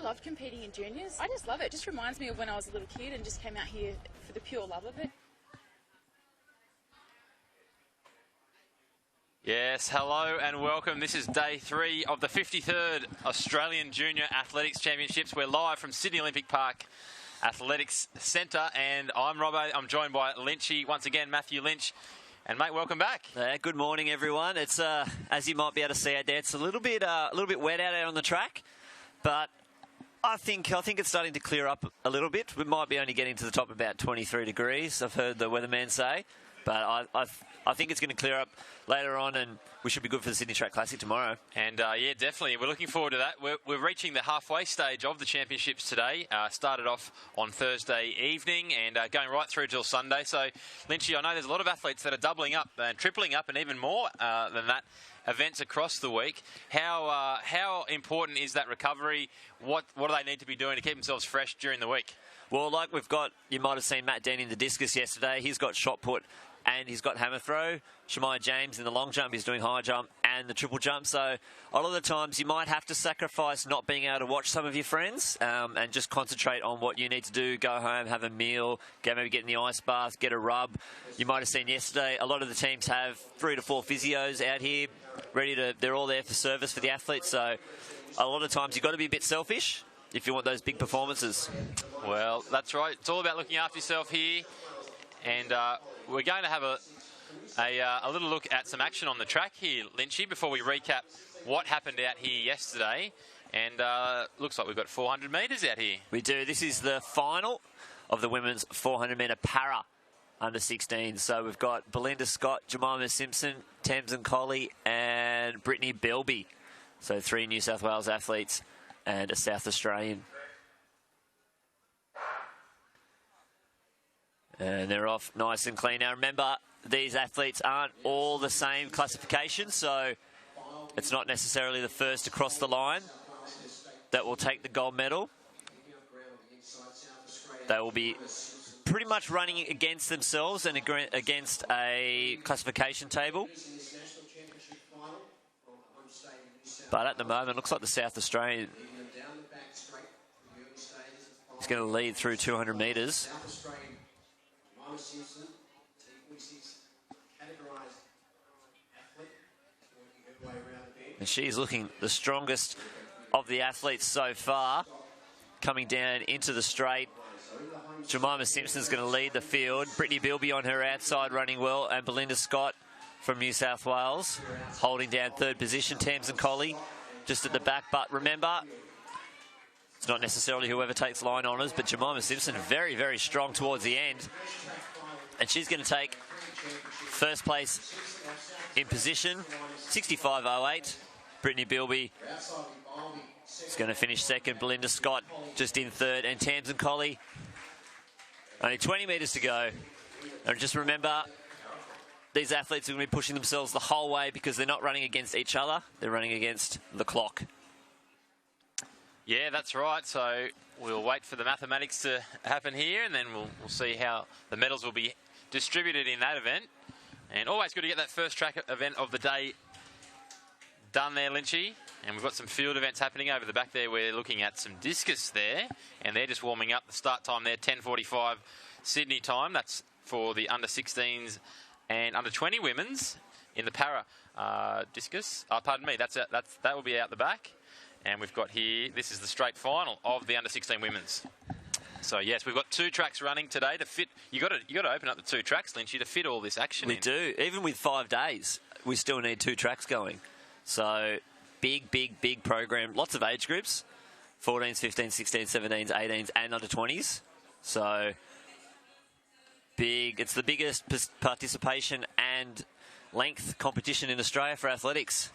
loved competing in juniors. I just love it. It just reminds me of when I was a little kid and just came out here for the pure love of it. Yes, hello and welcome. This is day 3 of the 53rd Australian Junior Athletics Championships. We're live from Sydney Olympic Park Athletics Centre, and I'm Robbo. I'm joined by Lynchy, once again, Matthew Lynch. And mate, welcome back. Good morning, everyone. It's as you might be able to see out there, it's a little bit wet out there on the track, but I think it's starting to clear up a little bit. We might be only getting to the top about 23 degrees. I've heard the weatherman say, but I think it's going to clear up later on, and we should be good for the Sydney Track Classic tomorrow. And yeah, definitely. We're looking forward to that. We're reaching the halfway stage of the championships today. Started off on Thursday evening and going right through till Sunday. So, Lynchy, I know there's a lot of athletes that are doubling up and tripling up and even more than that events across the week. How important is that recovery? What do they need to be doing to keep themselves fresh during the week? Well, like you might have seen Matt Dean in the discus yesterday. He's got shot put and he's got hammer throw. Shemai James in the long jump, he's doing high jump and the triple jump. So a lot of the times you might have to sacrifice not being able to watch some of your friends and just concentrate on what you need to do. Go home, have a meal, maybe get in the ice bath, get a rub. You might have seen yesterday, a lot of the teams have 3 to 4 physios out here they're all there for service for the athletes. So a lot of times you've got to be a bit selfish if you want those big performances. Well, that's right. It's all about looking after yourself here. And we're going to have a little look at some action on the track here, Lynchy, before we recap what happened out here yesterday. And looks like we've got 400 metres out here. We do. This is the final of the women's 400-metre para under 16. So we've got Belinda Scott, Jemima Simpson, Tamsin Colley, and Brittany Belby. So 3 New South Wales athletes and a South Australian. And they're off nice and clean. Now remember, these athletes aren't all the same classification, so it's not necessarily the first to cross the line that will take the gold medal. They will be pretty much running against themselves and against a classification table. But at the moment, it looks like the South Australian is going to lead through 200 metres. And she's looking the strongest of the athletes so far, coming down into the straight. Jemima Simpson's going to lead the field. Brittany Bilby on her outside running well, and Belinda Scott from New South Wales holding down 3rd position. Tamsin Colley just at the back, but remember, it's not necessarily whoever takes line honours, but Jemima Simpson very, very strong towards the end. And she's going to take first place in position, 65.08. Brittany Bilby is going to finish 2nd. Belinda Scott just in 3rd. And Tamsin Colley, only 20 metres to go. And just remember, these athletes are going to be pushing themselves the whole way because they're not running against each other. They're running against the clock. Yeah, that's right. So we'll wait for the mathematics to happen here, and then we'll see how the medals will be distributed in that event. And always good to get that first track event of the day done there, Lynchy. And we've got some field events happening over the back there. We're looking at some discus there, and they're just warming up. The start time there, 10:45 Sydney time. That's for the under-16s and under-20 women's in the para discus. Pardon me, that will be out the back. And we've got here, this is the straight final of the under-16 women's. So yes, we've got 2 tracks running today to fit. You got to open up the 2 tracks, Lynchy, to fit all this action in. We do. Even with 5 days, we still need 2 tracks going. So big program. Lots of age groups: 14s, 15s, 16s, 17s, 18s, and under 20s. So big. It's the biggest participation and length competition in Australia for athletics.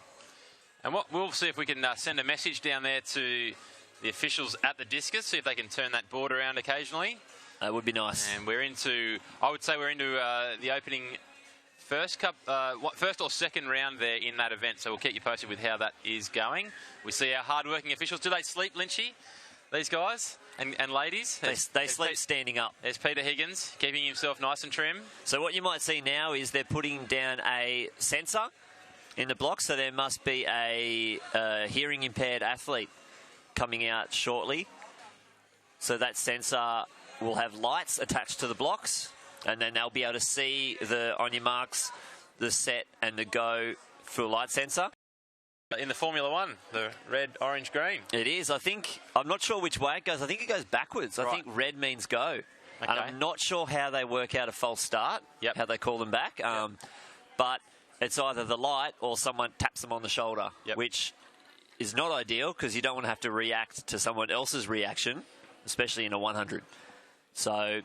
And we'll see if we can send a message down there to the officials at the discus, see if they can turn that board around occasionally. That would be nice. And I would say we're into the opening first or second round there in that event. So we'll keep you posted with how that is going. We see our hard-working officials. Do they sleep, Lynchy, these guys and ladies? They sleep standing up. There's Peter Higgins, keeping himself nice and trim. So what you might see now is they're putting down a sensor in the block, so there must be a hearing impaired athlete coming out shortly. So that sensor will have lights attached to the blocks, and then they'll be able to see the on your marks, the set and the go full light sensor. In the Formula One, the red, orange, green. It is. I'm not sure which way it goes. I think it goes backwards. Right. I think red means go. Okay. And I'm not sure how they work out a false start, how they call them back. But it's either the light or someone taps them on the shoulder, which is not ideal because you don't want to have to react to someone else's reaction, especially in a 100. So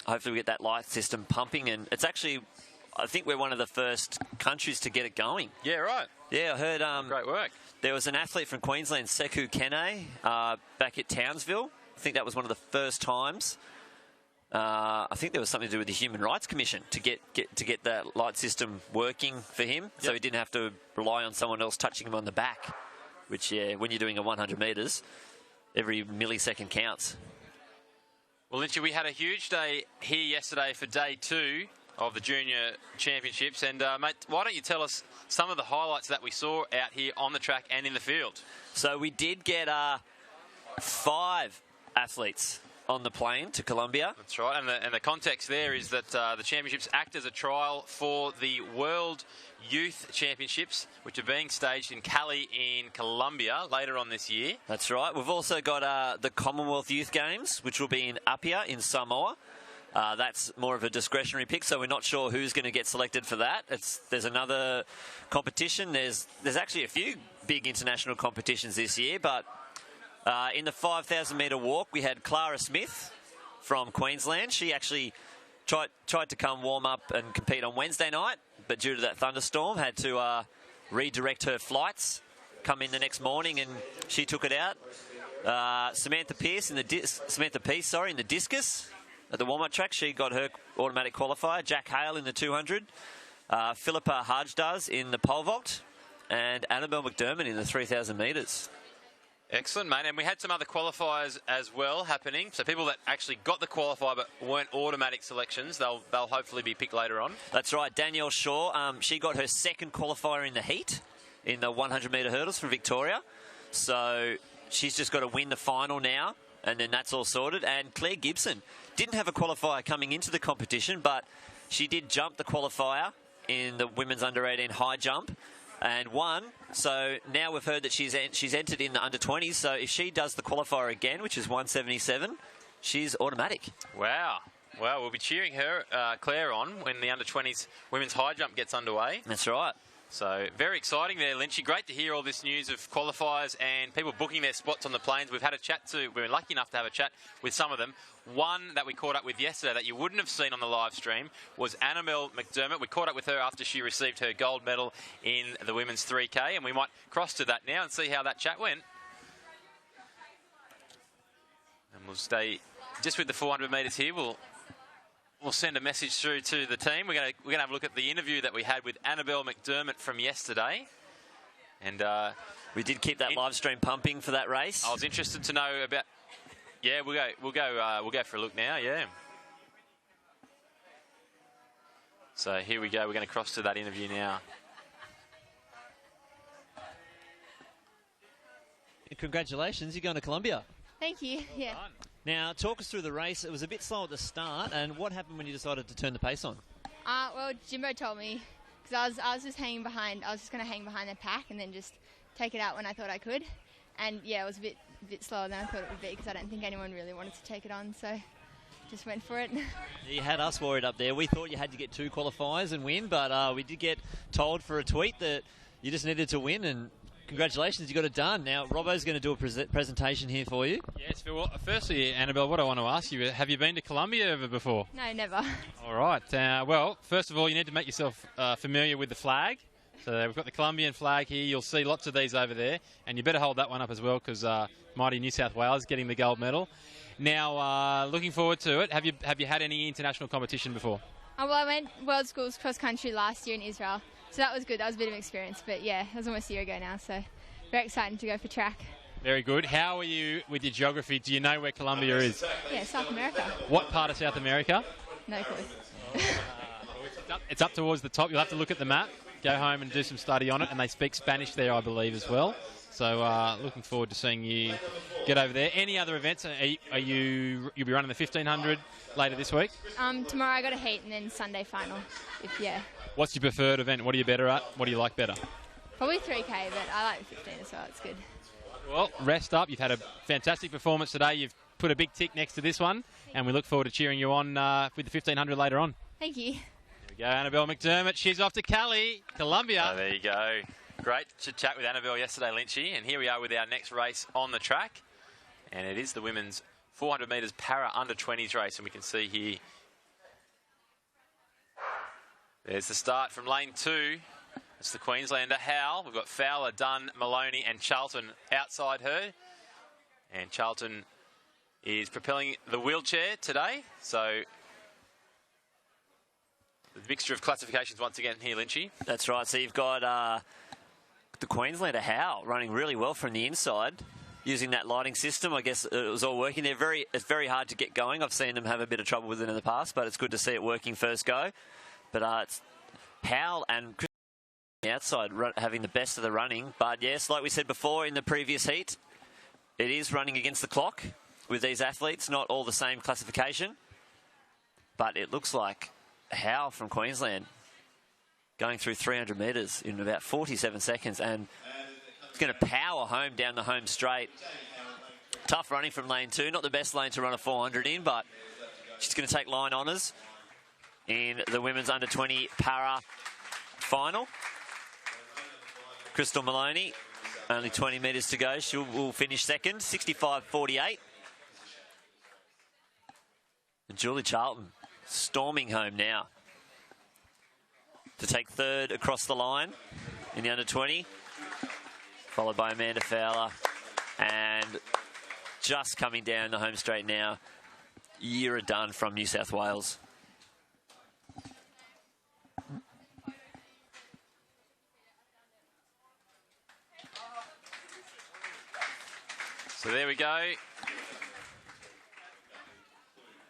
hopefully we get that light system pumping. And it's actually, I think we're one of the first countries to get it going. Yeah, right. Yeah, I heard... Great work. There was an athlete from Queensland, Sekou Kene, back at Townsville. I think that was one of the first times. I think there was something to do with the Human Rights Commission to get that light system working for him, so he didn't have to rely on someone else touching him on the back, which, when you're doing a 100 metres, every millisecond counts. Well, Lynch, we had a huge day here yesterday for day 2 of the Junior Championships. And, mate, why don't you tell us some of the highlights that we saw out here on the track and in the field? So we did get 5 athletes on the plane to Colombia. That's right. And the context there is that the championships act as a trial for the World Youth Championships, which are being staged in Cali in Colombia later on this year. That's right. We've also got the Commonwealth Youth Games, which will be in Apia in Samoa. That's more of a discretionary pick, so we're not sure who's going to get selected for that. There's another competition. There's actually a few big international competitions this year, but in the 5,000 metre walk, we had Clara Smith from Queensland. She actually tried to come warm up and compete on Wednesday night, but due to that thunderstorm, had to redirect her flights, come in the next morning, and she took it out. Samantha Peace in the discus at the warm-up track. She got her automatic qualifier. Jack Hale in the 200. Philippa Hajdas in the pole vault. And Annabelle McDermott in the 3,000 metres. Excellent, mate. And we had some other qualifiers as well happening. So people that actually got the qualifier but weren't automatic selections, they'll hopefully be picked later on. That's right. Danielle Shaw, she got her second qualifier in the heat in the 100-metre hurdles from Victoria. So she's just got to win the final now, and then that's all sorted. And Claire Gibson didn't have a qualifier coming into the competition, but she did jump the qualifier in the women's under-18 high jump and won. So now we've heard that she's entered in the under-20s. So if she does the qualifier again, which is 177, she's automatic. Wow. Well, we'll be cheering her, Claire, on when the under-20s women's high jump gets underway. That's right. So very exciting there, Lynchy. Great to hear all this news of qualifiers and people booking their spots on the planes. We've had a chat we've been lucky enough to have a chat with some of them. One that we caught up with yesterday that you wouldn't have seen on the live stream was Annabelle McDermott. We caught up with her after she received her gold medal in the women's 3K, and we might cross to that now and see how that chat went. And we'll stay just with the 400 metres here. We'll send a message through to the team. We're gonna have a look at the interview that we had with Annabelle McDermott from yesterday, and we did keep that live stream pumping for that race. I was interested to know about. Yeah, we'll go for a look now. Yeah. So here we go. We're going to cross to that interview now. Congratulations, you're going to Colombia. Thank you. Yeah. Now, talk us through the race. It was a bit slow at the start, and what happened when you decided to turn the pace on? Well, Jimbo told me, because I was just hanging behind. I was just going to hang behind the pack and then just take it out when I thought I could. And yeah, it was a bit slower than I thought it would be because I don't think anyone really wanted to take it on. So just went for it. You had us worried up there. We thought you had to get 2 qualifiers and win, but we did get told for a tweet that you just needed to win, and congratulations, you got it done. Now, Robbo's going to do a presentation here for you. Yes, well, firstly, Annabelle, what I want to ask you, have you been to Colombia ever before? No, never. All right. Well, first of all, you need to make yourself familiar with the flag. So we've got the Colombian flag here. You'll see lots of these over there, and you better hold that one up as well because mighty New South Wales getting the gold medal. Now, looking forward to it. Have you had any international competition before? Well, I went World Schools cross country last year in Israel, so that was good. That was a bit of an experience, but yeah, it was almost a year ago now, so very exciting to go for track. Very good. How are you with your geography? Do you know where Colombia is? Yeah, South America. What part of South America? No clue. It's up towards the top. You'll have to look at the map, go home and do some study on it, and they speak Spanish there, I believe, as well. So looking forward to seeing you get over there. Any other events? You'll be running the 1500 later this week? Tomorrow I got a heat and then Sunday final. What's your preferred event? What are you better at? What do you like better? Probably 3K, but I like the 15 as well. It's good. Well, rest up. You've had a fantastic performance today. You've put a big tick next to this one, and we look forward to cheering you on with the 1500 later on. Thank you. There we go, Annabelle McDermott. She's off to Cali, Colombia. Oh, there you go. Great to chat with Annabelle yesterday, Lynchy, and here we are with our next race on the track, and it is the women's 400 metres para under 20s race, and we can see here. There's the start from lane 2. It's the Queenslander Howell. We've got Fowler, Dunn, Maloney and Charlton outside her. And Charlton is propelling the wheelchair today. So the mixture of classifications once again here, Lynchy. That's right. So you've got the Queenslander Howell running really well from the inside. Using that lighting system, I guess it was all working. It's very hard to get going. I've seen them have a bit of trouble with it in the past, but it's good to see it working first go. But it's Howell and Chris on the outside having the best of the running. But yes, like we said before in the previous heat, it is running against the clock with these athletes, not all the same classification. But it looks like Howell from Queensland going through 300 metres in about 47 seconds and it's going to power home down the home straight. Tough running from lane 2, not the best lane to run a 400 in, but she's going to take line honours in the women's under 20 para final. Crystal Maloney, only 20 metres to go. She will finish second, 65.48. And Julie Charlton storming home now to take third across the line in the under 20, followed by Amanda Fowler. And just coming down the home straight now, Yira Dunn from New South Wales. So there we go.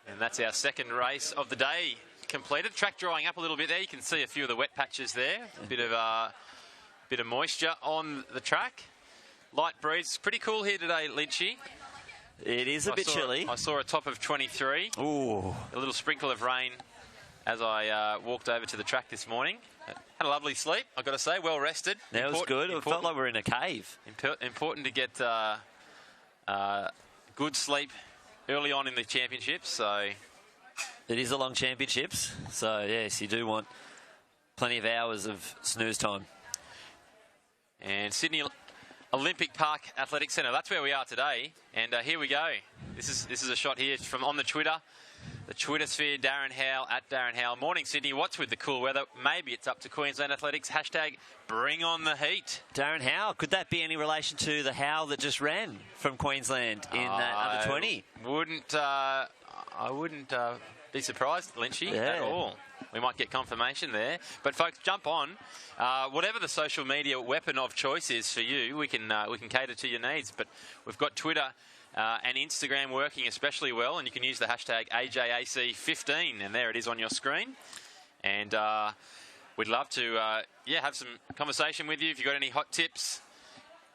And that's our second race of the day completed. Track drying up a little bit there. You can see a few of the wet patches there. A bit of moisture on the track. Light breeze. Pretty cool here today, Lynchy. It is a bit chilly. I saw a top of 23. Ooh. A little sprinkle of rain as I walked over to the track this morning. Had a lovely sleep, I've got to say. Well rested. That was good. It felt like we were in a cave. Important to get good sleep early on in the championships. So it is a long championships. So yes, you do want plenty of hours of snooze time. And Sydney Olympic Park Athletic Centre. That's where we are today. And here we go. This is a shot here from on the Twitter. The Twitter sphere, Darren Howell, at Darren Howell. Morning, Sydney. What's with the cool weather? Maybe it's up to Queensland Athletics. Hashtag bring on the heat. Darren Howell, could that be any relation to the Howell that just ran from Queensland in that under 20? I wouldn't be surprised, Lynchy, at all. We might get confirmation there. But folks, jump on. Whatever the social media weapon of choice is for you, we can cater to your needs. But we've got Twitter and Instagram working especially well, and you can use the hashtag AJAC15, and there it is on your screen. And we'd love to have some conversation with you if you've got any hot tips,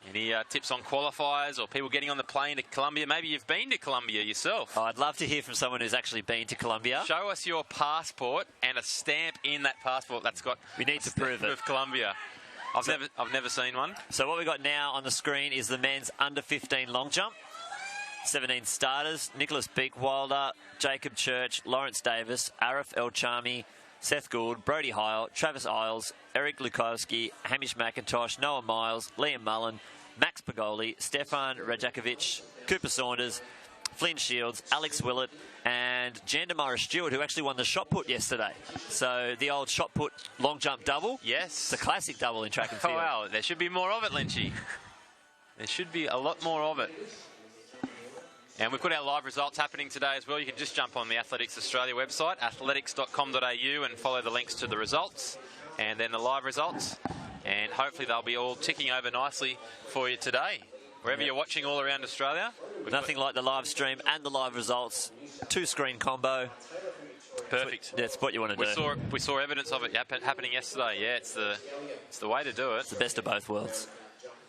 any tips on qualifiers or people getting on the plane to Colombia. Maybe you've been to Colombia yourself. Oh, I'd love to hear from someone who's actually been to Colombia. Show us your passport and a stamp in that passport that's got. We need to prove it. Of Colombia. I've never seen one. So what we've got now on the screen is the men's under 15 long jump. 17 starters: Nicholas Beakwilder, Jacob Church, Lawrence Davis, Arif El Chami, Seth Gould, Brody Heil, Travis Isles, Eric Lukowski, Hamish McIntosh, Noah Miles, Liam Mullen, Max Pagoli, Stefan Rajakovic, Cooper Saunders, Flynn Shields, Alex Willett, and Jandamara Stewart, who actually won the shot put yesterday. So the old shot put long jump double. Yes. It's a classic double in track and field. Oh, wow. There should be more of it, Lynchy. There should be a lot more of it. And we've got our live results happening today as well. You can just jump on the Athletics Australia website, athletics.com.au, and follow the links to the results and then the live results. And hopefully they'll be all ticking over nicely for you today. Wherever you're watching all around Australia. Nothing like the live stream and the live results. 2-screen combo. Perfect. That's what you want to do. We saw evidence of it happening yesterday. Yeah, it's the way to do it. It's the best of both worlds.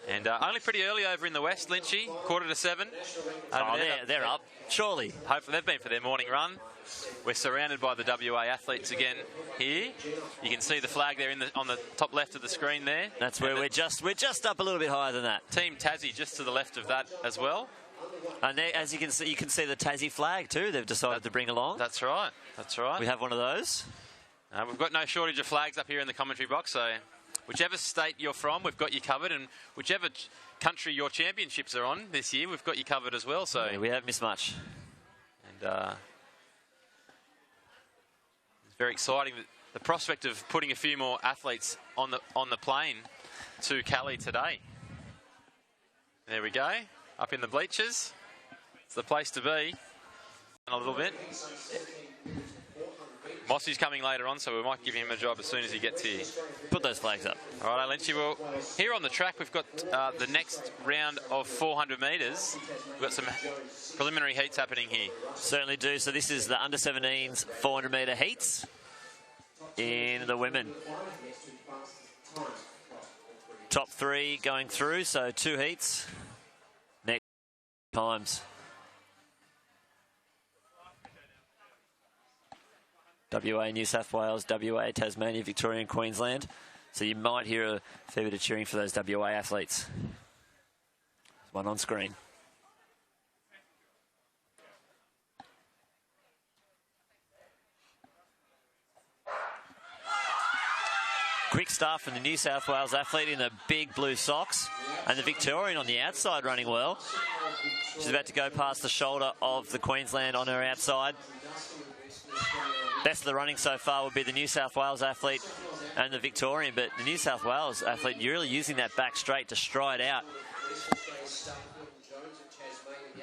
And only pretty early over in the west, Lynchy, 6:45. They're up, surely. Hopefully they've been for their morning run. We're surrounded by the WA athletes again here. You can see the flag there on the top left of the screen there. That's where we're just up a little bit higher than that. Team Tassie just to the left of that as well. And as you can see the Tassie flag too. They've decided to bring along. That's right. That's right. We have one of those. We've got no shortage of flags up here in the commentary box, so whichever state you're from, we've got you covered, and whichever country your championships are on this year, we've got you covered as well. So yeah, we haven't missed much. And it's very exciting, the prospect of putting a few more athletes on the plane to Cali today. There we go, up in the bleachers. It's the place to be. A little bit. Mossy's coming later on, so we might give him a job as soon as he gets here. Put those flags up. All right, Lynchy. Well, here on the track, we've got the next round of 400 metres. We've got some preliminary heats happening here. Certainly do. So this is the under-17s 400-metre heats in the women. Top 3 going through, so 2 heats. Next times. WA, New South Wales, WA, Tasmania, Victoria and Queensland. So you might hear a fair bit of cheering for those WA athletes. There's one on screen. Quick start from the New South Wales athlete in the big blue socks. And the Victorian on the outside running well. She's about to go past the shoulder of the Queensland on her outside. Best of the running so far would be the New South Wales athlete and the Victorian, but the New South Wales athlete, you're really using that back straight to stride out.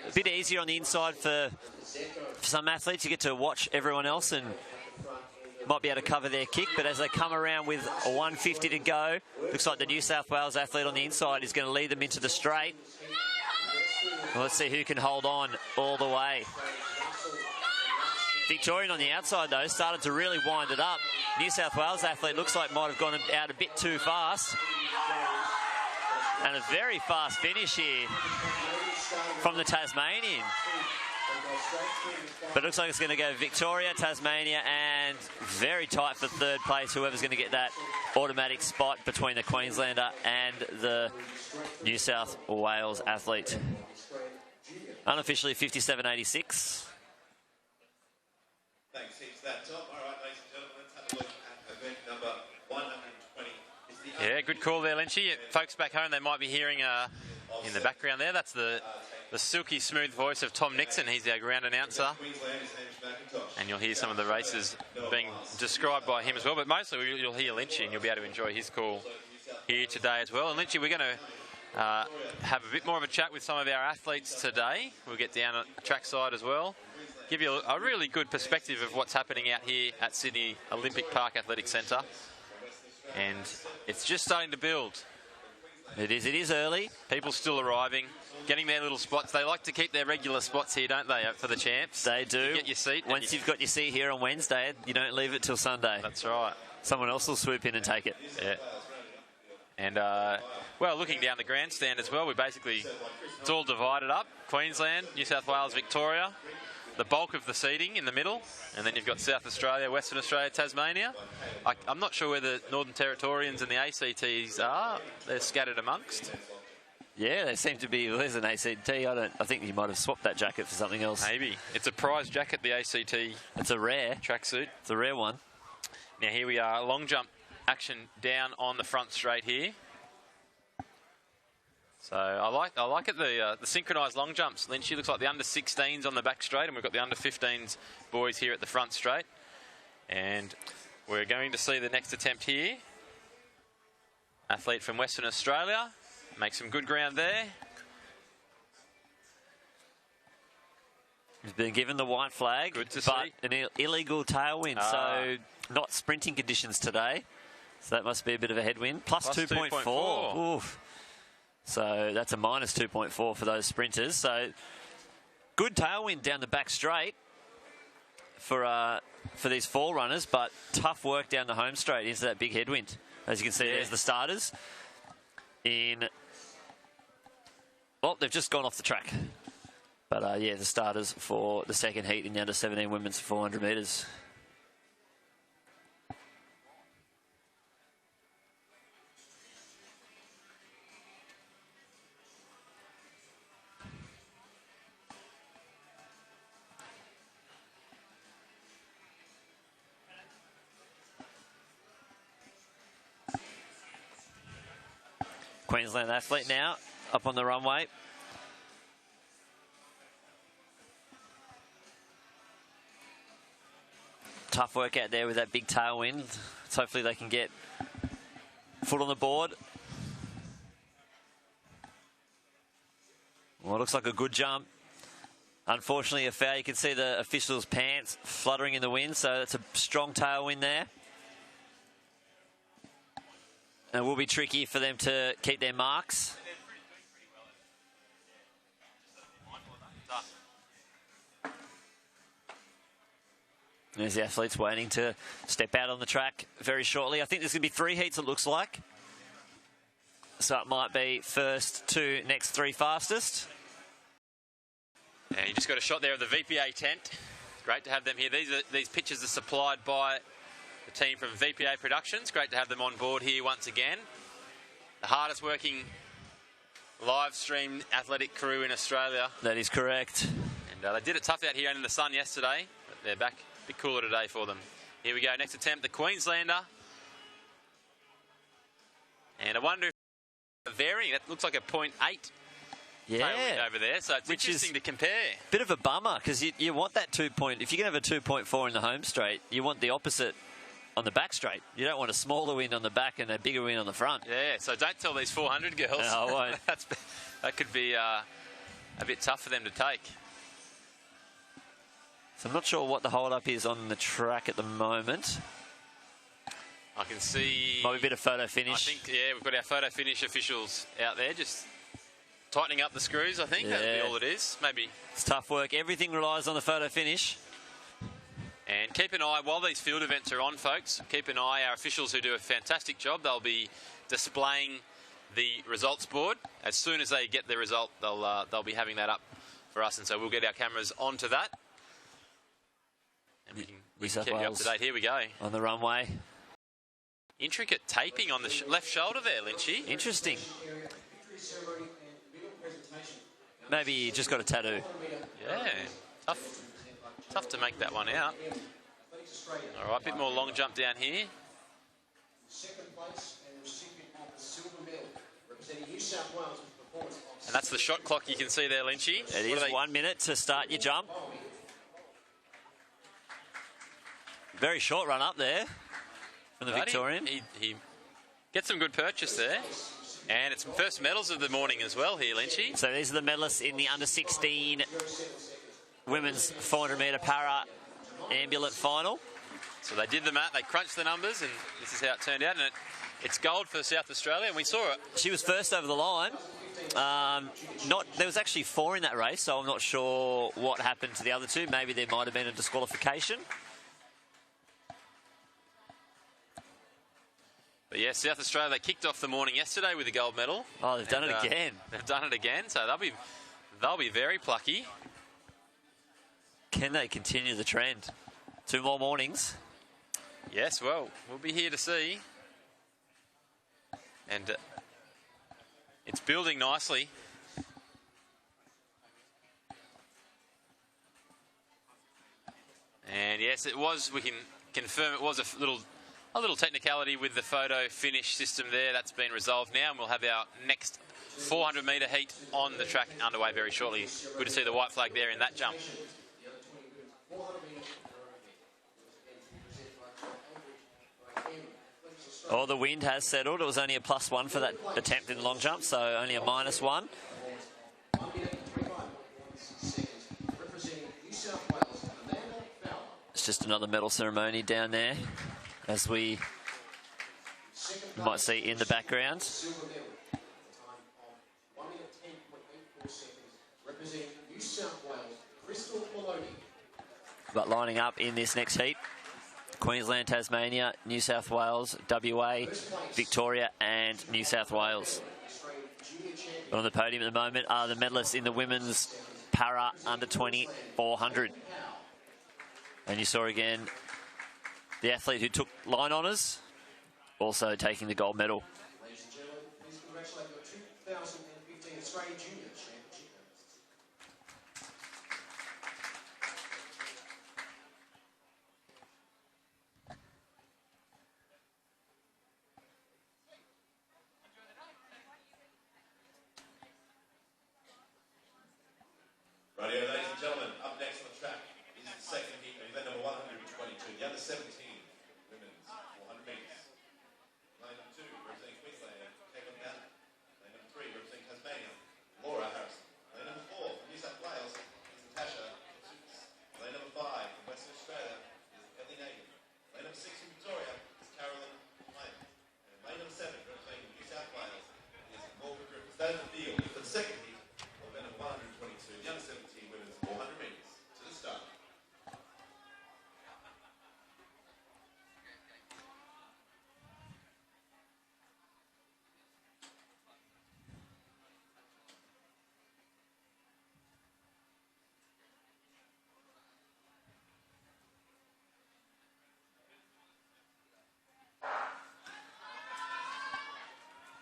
A bit easier on the inside for some athletes. You get to watch everyone else and might be able to cover their kick, but as they come around with a 150 to go, looks like the New South Wales athlete on the inside is going to lead them into the straight. Well, let's see who can hold on all the way. Victorian on the outside, though, started to really wind it up. New South Wales athlete looks like might have gone out a bit too fast. And a very fast finish here from the Tasmanian. But it looks like it's going to go Victoria, Tasmania, and very tight for third place, whoever's going to get that automatic spot between the Queenslander and the New South Wales athlete. Unofficially 57.86. Thanks, he's that top. All right, ladies and gentlemen, let's have a look at event number 120. Yeah, good call there, Lynchy. Folks back home, they might be hearing in the background there, that's the silky smooth voice of Tom Nixon. He's our ground announcer. And you'll hear some of the races being described by him as well. But mostly you'll hear Lynchy and you'll be able to enjoy his call here today as well. And Lynchy, we're going to have a bit more of a chat with some of our athletes today. We'll get down at the trackside as well. Give you a really good perspective of what's happening out here at Sydney Olympic Park Athletic Centre. And it's just starting to build. It is early. People still arriving, getting their little spots. They like to keep their regular spots here, don't they, for the champs? They do. You get your seat. Once you've got your seat here on Wednesday, you don't leave it till Sunday. That's right. Someone else will swoop in and take it. Yeah. And, well, looking down the grandstand as well, it's all divided up. Queensland, New South Wales, Victoria. The bulk of the seating in the middle, and then you've got South Australia, Western Australia, Tasmania. I'm not sure where the Northern Territorians and the ACTs are. They're scattered amongst. Yeah, they seem to be. Well, there's an ACT. I think you might have swapped that jacket for something else. Maybe. It's a prize jacket, the ACT. It's a rare tracksuit. It's a rare one. Now here we are, long jump action down on the front straight here. So I like it, the synchronised long jumps. Lynchy looks like the under-16s on the back straight, and we've got the under-15s boys here at the front straight. And we're going to see the next attempt here. Athlete from Western Australia. Makes some good ground there. He's been given the white flag, good to but see. An illegal tailwind, so not sprinting conditions today. So that must be a bit of a headwind. Plus 2.4. Oof. So that's a minus 2.4 for those sprinters. So good tailwind down the back straight for these fall runners, but tough work down the home straight into that big headwind. As you can see, there's the starters in Well, they've just gone off the track. But, yeah, the starters for the second heat in the under-17 women's 400 metres. Queensland athlete now up on the runway. Tough work out there with that big tailwind. So hopefully they can get foot on the board. Well, it looks like a good jump. Unfortunately, a foul. You can see the officials' pants fluttering in the wind, so that's a strong tailwind there. And it will be tricky for them to keep their marks. There's the athletes waiting to step out on the track very shortly. I think there's going to be 3 heats, it looks like. So it might be first 2, next 3 fastest. And you just got a shot there of the VPA tent. Great to have them here. These pictures are supplied by the team from VPA Productions. Great to have them on board here once again. The hardest working live stream athletic crew in Australia. That is correct. And they did it tough out here in the sun yesterday, but they're back. A bit cooler today for them. Here we go, next attempt, the Queenslander. And I wonder if varying, that looks like a 0.8 tailwind over there, so it's interesting to compare. Bit of a bummer, because you want that 2 point. If you can have a 2.4 in the home straight, you want the opposite on the back straight. You don't want a smaller wind on the back and a bigger wind on the front. Yeah, so don't tell these 400 girls. No, I won't. That could be a bit tough for them to take. So I'm not sure what the hold-up is on the track at the moment. I can see... Might be a bit of photo finish. I think, yeah, we've got our photo finish officials out there just tightening up the screws, I think. Yeah. That'll be all it is. Maybe. It's tough work. Everything relies on the photo finish. And keep an eye, while these field events are on, folks, keep an eye. Our officials who do a fantastic job, they'll be displaying the results board. As soon as they get the result, they'll be having that up for us, and so we'll get our cameras onto that. And we can keep you up to date. Here we go. On the runway. Intricate taping on the left shoulder there, Lynchy. Interesting. Maybe you just got a tattoo. Yeah, tough to make that one out. All right, a bit more long jump down here. And that's the shot clock you can see there, Lynchy. It is 1 minute to start your jump. Very short run up there from the Victorian. He gets some good purchase there. And it's first medals of the morning as well here, Lynchy. So these are the medalists in the under-16 women's 400-metre para ambulant final. So they did the math, they crunched the numbers, and this is how it turned out. And it's gold for South Australia, and we saw it. She was first over the line. There was actually 4 in that race, so I'm not sure what happened to the other 2. Maybe there might have been a disqualification. But yeah, South Australia, they kicked off the morning yesterday with a gold medal. Oh, they've done it again. They've done it again, so they'll be very plucky. Can they continue the trend? 2 more mornings. Yes, well, we'll be here to see. And it's building nicely. And yes, it was, we can confirm it was a little technicality with the photo finish system there. That's been resolved now, and we'll have our next 400-metre heat on the track underway very shortly. Good to see the white flag there in that jump. Oh, the wind has settled. It was only a +1 for that attempt in the long jump, so only a -1. It's just another medal ceremony down there, as we might see in the background. But lining up in this next heat, Queensland, Tasmania, New South Wales, WA, Victoria and New South Wales. But on the podium at the moment are the medalists in the women's para under 20 400. And you saw again the athlete who took line honours also taking the gold medal. Ladies and gentlemen, please congratulate your 2015 Australian Junior Championship medalists. Radio, ladies and gentlemen, up next on the track is the second heat of event number 122, the under 17 women's 400 metres. Line number 2, representing Queensland, Caitlin Bannon. Line number 3, representing Tasmania, Laura Harrison. Line number 4, from New South Wales, is Natasha Katsoukas. Line number 5, from Western Australia, is Ellie Nagan. Line number 6, from Victoria, is Carolyn Lynch. And line number 7, representing New South Wales, is Morgan Griffiths. That is the field for the second heat of event number 122, the under 17 women's 400 metres. To the start.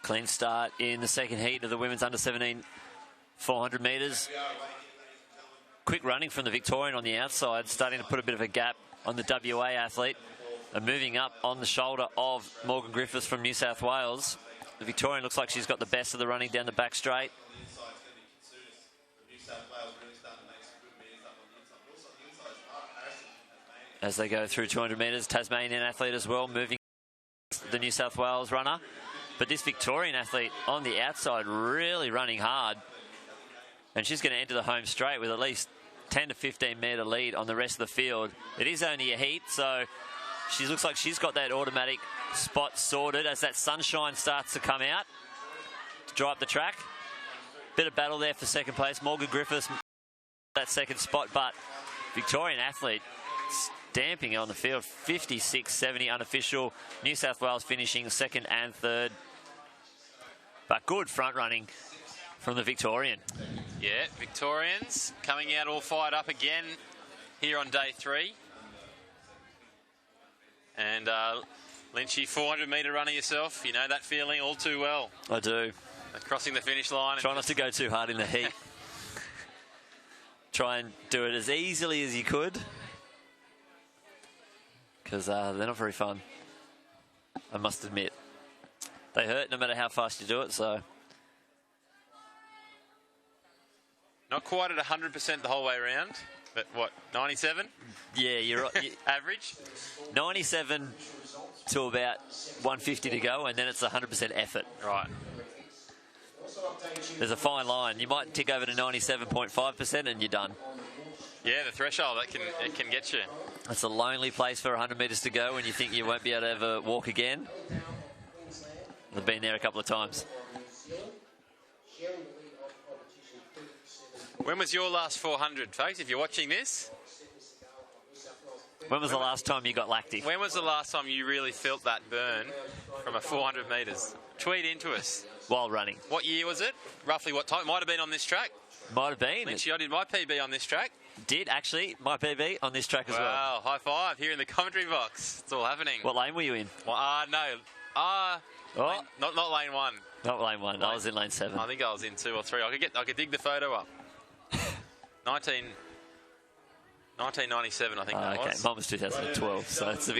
Clean start in the second heat of the women's under 17 400 metres. Quick running from the Victorian on the outside, starting to put a bit of a gap on the WA athlete. And moving up on the shoulder of Morgan Griffiths from New South Wales. The Victorian looks like she's got the best of the running down the back straight. As they go through 200 metres, Tasmanian athlete as well, moving the New South Wales runner. But this Victorian athlete on the outside really running hard. And she's going to enter the home straight with at least 10 to 15 metre lead on the rest of the field. It is only a heat, so she looks like she's got that automatic spot sorted as that sunshine starts to come out to dry up the track. Bit of battle there for second place. Morgan Griffiths, that second spot, but Victorian athlete stamping on the field. 56.70 unofficial. New South Wales finishing second and third. But good front running from the Victorian. Yeah, Victorians coming out all fired up again here on day 3. And Lynchy, 400 metre runner yourself, you know that feeling all too well. I do. Crossing the finish line. Try not to go too hard in the heat. Try and do it as easily as you could. Because they're not very fun, I must admit. They hurt no matter how fast you do it, so... Not quite at 100% the whole way around, but what, 97? Yeah, you're right. Average? 97 to about 150 to go, and then it's 100% effort. Right. There's a fine line. You might tick over to 97.5% and you're done. Yeah, the threshold, it can get you. It's a lonely place for 100 metres to go when you think you won't be able to ever walk again. I've been there a couple of times. When was your last 400, folks, if you're watching this? When was the last time you got lactic? When was the last time you really felt that burn from a 400 metres? Tweet into us. While running. What year was it? Roughly what time? Might have been on this track. Might have been. Lynchy, I did my PB on this track. Did, actually. My PB on this track as well. Wow, high five here in the commentary box. It's all happening. What lane were you in? Well, no. Not lane 1. Not lane 1. I was in lane 7. I think I was in 2 or 3. I could dig the photo up. 1997, I think that okay. was. Mine was 2012, so that's a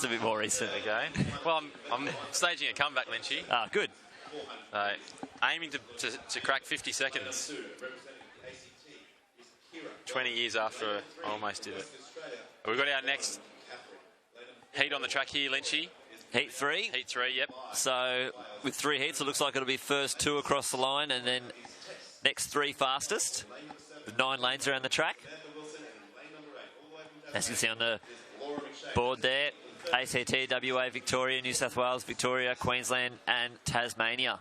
bit more recent. Okay. Well, I'm staging a comeback, Lynchy. Ah, good. Aiming to crack 50 seconds. 20 years after I almost did it. We've got our next heat on the track here, Lynchy. Heat 3? Heat 3, yep. So, with 3 heats, it looks like it'll be first 2 across the line and then next 3 fastest. With 9 lanes around the track. As you can see on the board there, ACT, WA, Victoria, New South Wales, Victoria, Queensland and Tasmania.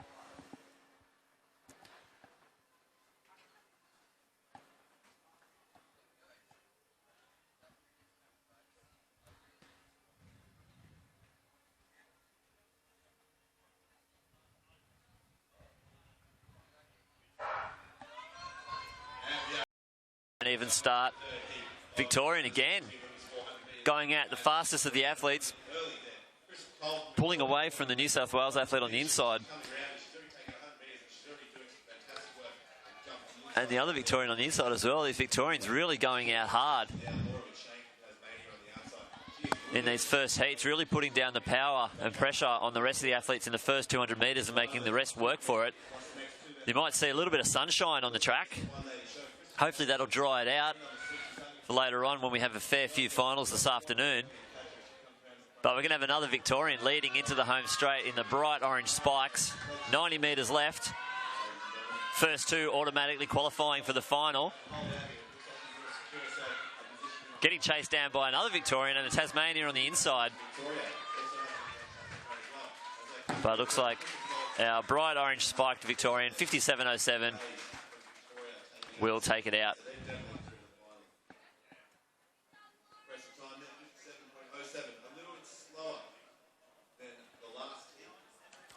even start. Victorian again, going out the fastest of the athletes, pulling away from the New South Wales athlete on the inside. And the other Victorian on the inside as well. These Victorians really going out hard in these first heats, really putting down the power and pressure on the rest of the athletes in the first 200 metres and making the rest work for it. You might see a little bit of sunshine on the track. Hopefully that'll dry it out for later on when we have a fair few finals this afternoon. But we're going to have another Victorian leading into the home straight in the bright orange spikes. 90 metres left. First two automatically qualifying for the final. Getting chased down by another Victorian and a Tasmanian on the inside. But it looks like our bright orange spiked Victorian, 57.07, will take it out.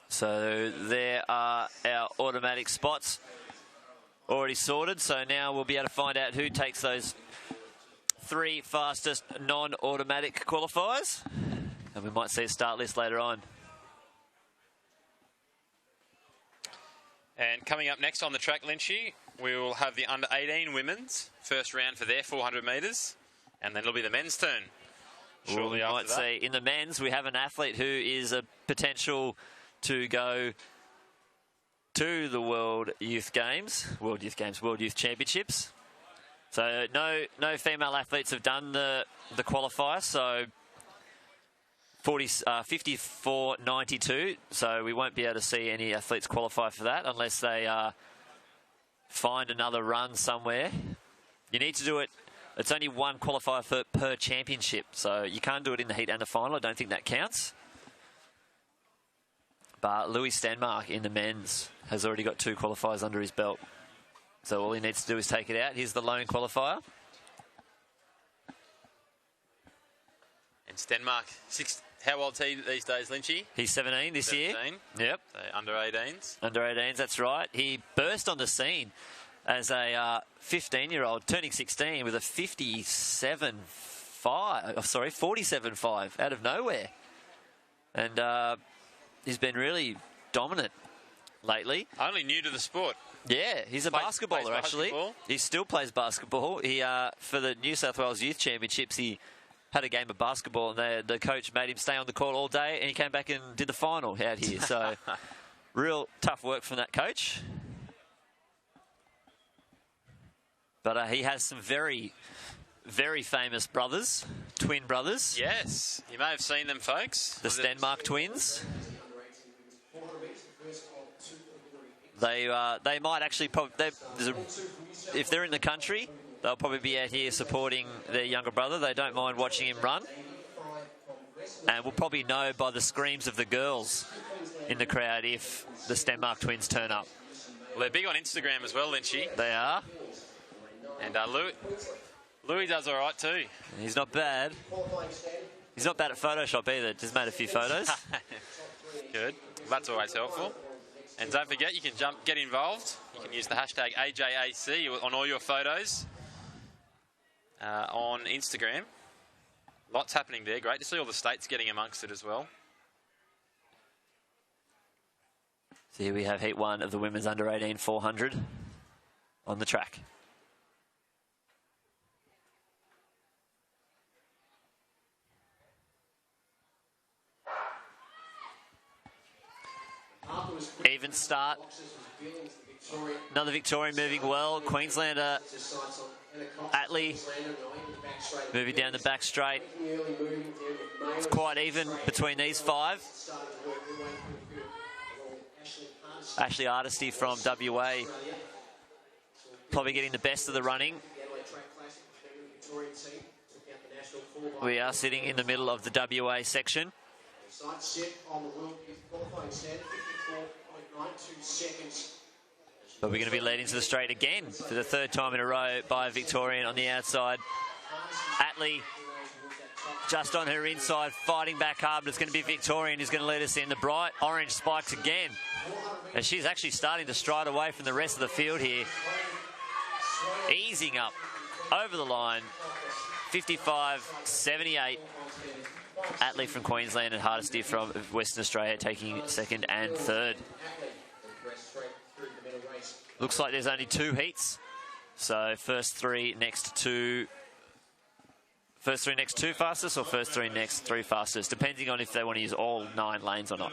So there are our automatic spots already sorted. So now we'll be able to find out who takes those 3 fastest non-automatic qualifiers. And we might see a start list later on. And coming up next on the track, Lynchy, we will have the under-18 women's first round for their 400 metres. And then it'll be the men's turn shortly after that. We might see in the men's, we have an athlete who is a potential to go to the World Youth Championships. So no female athletes have done the qualifier, so 54.92. So we won't be able to see any athletes qualify for that unless they find another run somewhere. You need to do it. It's only one qualifier per championship, so you can't do it in the heat and the final. I don't think that counts. But Louis Stenmark in the men's has already got 2 qualifiers under his belt. So all he needs to do is take it out. Here's the lone qualifier. And Stenmark, how old's he these days, Lynchy? He's 17 this year. Yep. So under 18s. Under 18s, that's right. He burst on the scene as a 15-year-old, turning 16 with a 47.5 out of nowhere. And he's been really dominant lately. Only new to the sport. Yeah, he's a basketballer, actually. He still plays basketball. He for the New South Wales Youth Championships, he had a game of basketball, and the coach made him stay on the court all day, and he came back and did the final out here. So, real tough work from that coach. But he has some very, very famous brothers, twin brothers. Yes, you may have seen them, folks. The Stenmark twins. They might actually if they're in the country, they'll probably be out here supporting their younger brother. They don't mind watching him run, and we'll probably know by the screams of the girls in the crowd if the Stenmark twins turn up. Well, they're big on Instagram as well, Lynchy. They are, and Louis does all right too. He's not bad. He's not bad at Photoshop either. Just made a few photos. Good. That's always helpful. And don't forget, you can get involved. You can use the hashtag AJAC on all your photos on Instagram. Lots happening there. Great to see all the states getting amongst it as well. So here we have Heat 1 of the women's under 18 400 on the track. Even start. Another Victorian moving well. Queenslander Atlee moving down the back straight. It's quite even between these 5. Ashley Artisty from WA probably getting the best of the running. We are sitting in the middle of the WA section. But we're going to be leading to the straight again for the 3rd time in a row by a Victorian on the outside. Atlee just on her inside, fighting back hard, but it's going to be Victorian who's going to lead us in the bright orange spikes again. And she's actually starting to stride away from the rest of the field here. Easing up over the line. 55-78. Atlee from Queensland and Hardesty from Western Australia taking second and third. Looks like there's only 2 heats. So first three next two fastest or first three next 3 fastest, depending on if they want to use all 9 lanes or not.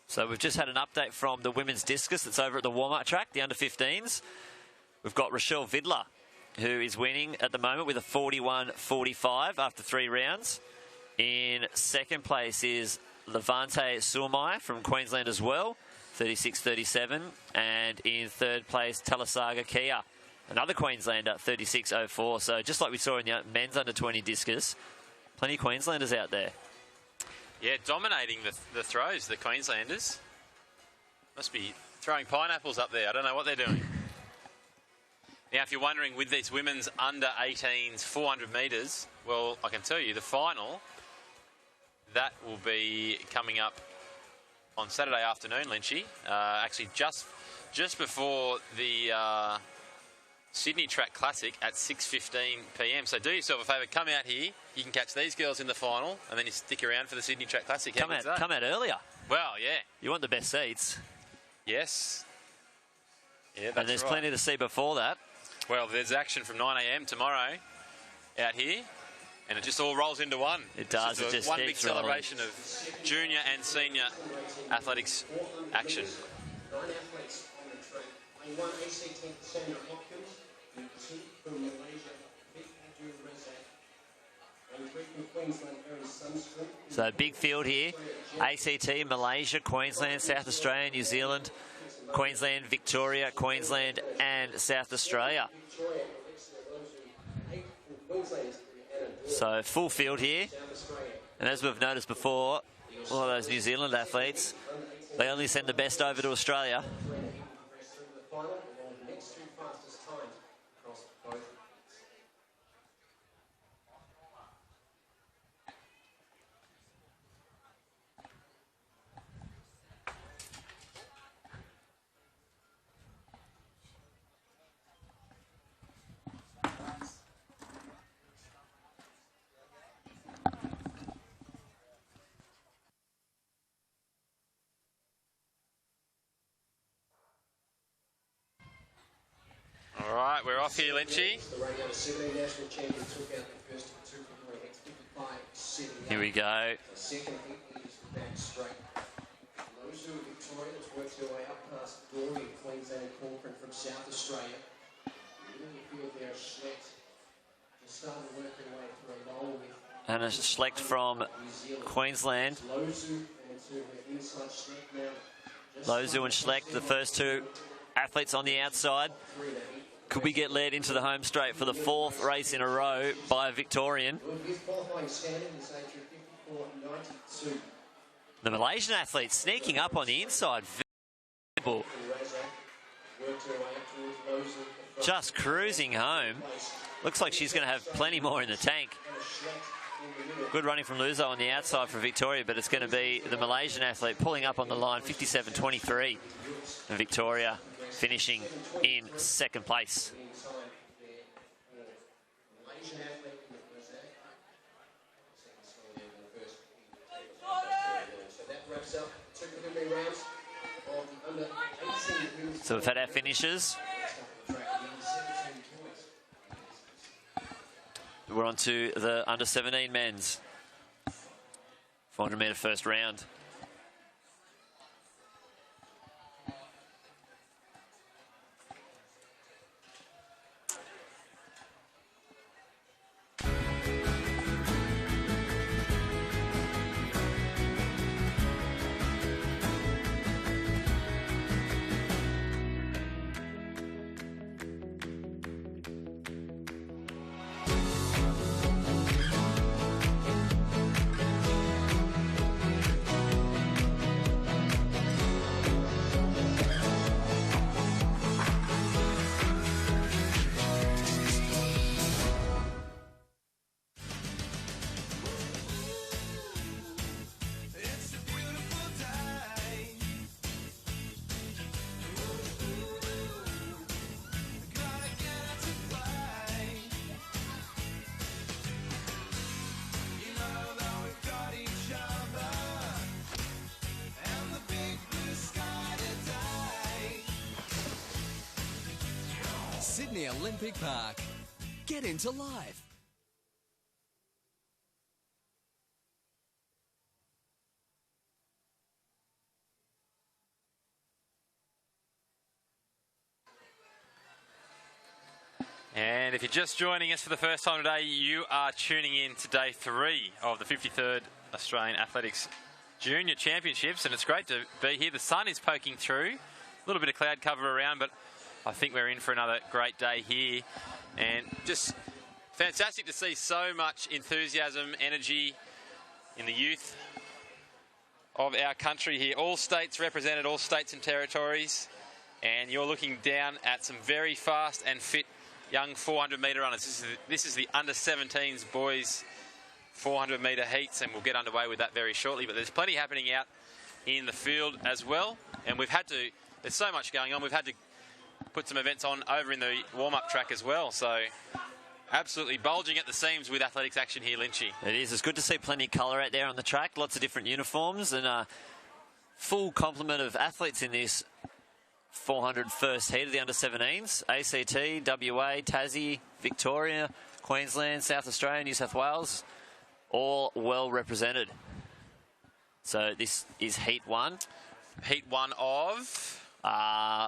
So we've just had an update from the women's discus that's over at the warm-up track, the under-15s. We've got Rochelle Vidler, who is winning at the moment with a 41-45 after 3 rounds. In second place is Levante Suamai from Queensland as well, 36-37. And in third place, Talasaga Kia, another Queenslander, 36-04. So just like we saw in the men's under-20 discus, plenty of Queenslanders out there. Yeah, dominating the throws, the Queenslanders. Must be throwing pineapples up there. I don't know what they're doing. Now, if you're wondering, with these women's under-18s 400 metres, well, I can tell you the final, that will be coming up on Saturday afternoon, Lynchy. Actually, just before the Sydney Track Classic at 6:15 p.m. So do yourself a favour, come out here. You can catch these girls in the final, and then you stick around for the Sydney Track Classic. Come out earlier. Well, yeah. You want the best seats. Yes. Yeah, that's and there's right. plenty to see before that. Well, there's action from 9 a.m. tomorrow out here, and it just all rolls into one. It does. It's it just one big keeps rolling. celebration of junior and senior athletics action. 9 athletes on the track. Playing 1 ACT Sandra Hopkins, and 2 from Malaysia, Vic Abdul Razak, and 3 from Queensland, Erin Sunstrom. So big field here. ACT, Malaysia, Queensland, South Australia, New Zealand, Queensland, Victoria, Queensland and South Australia. So full field here. And as we've noticed before, all of those New Zealand athletes, they only send the best over to Australia. All right, we're off here, Lynchy. Here we go. Second heat is the back straight. Lozu Victoria has worked her way up past Dory, Queensland, Corcoran from South Australia. In the field there, Schlecht just started to work her way through along with And a Schlecht from Queensland. Lozu and to her inside Schlecht now. Lozu and Schlecht, the first 2 athletes on the outside. Could we get led into the home straight for the 4th race in a row by a Victorian? The Malaysian athlete sneaking up on the inside. Just cruising home. Looks like she's going to have plenty more in the tank. Good running from Luzo on the outside for Victoria, but it's going to be the Malaysian athlete pulling up on the line, 57-23. And Victoria finishing in second place. So we've had our finishers. We're on to the under-17 men's 400 metre first round. Sydney Olympic Park. Get into life. And if you're just joining us for the first time today, you are tuning in to day 3 of the 53rd Australian Athletics Junior Championships, and it's great to be here. The sun is poking through, a little bit of cloud cover around, but I think we're in for another great day here. And just fantastic to see so much enthusiasm, energy in the youth of our country here. All states represented, all states and territories, and you're looking down at some very fast and fit young 400-metre runners. This is the under-17s boys 400-metre heats, and we'll get underway with that very shortly. But there's plenty happening out in the field as well, and there's so much going on. We've had to put some events on over in the warm-up track as well. So absolutely bulging at the seams with athletics action here, Lynchy. It is. It's good to see plenty of colour out there on the track. Lots of different uniforms and a full complement of athletes in this 400 first heat of the under-17s. ACT, WA, Tassie, Victoria, Queensland, South Australia, New South Wales, all well represented. So this is heat 1. Heat 1 of?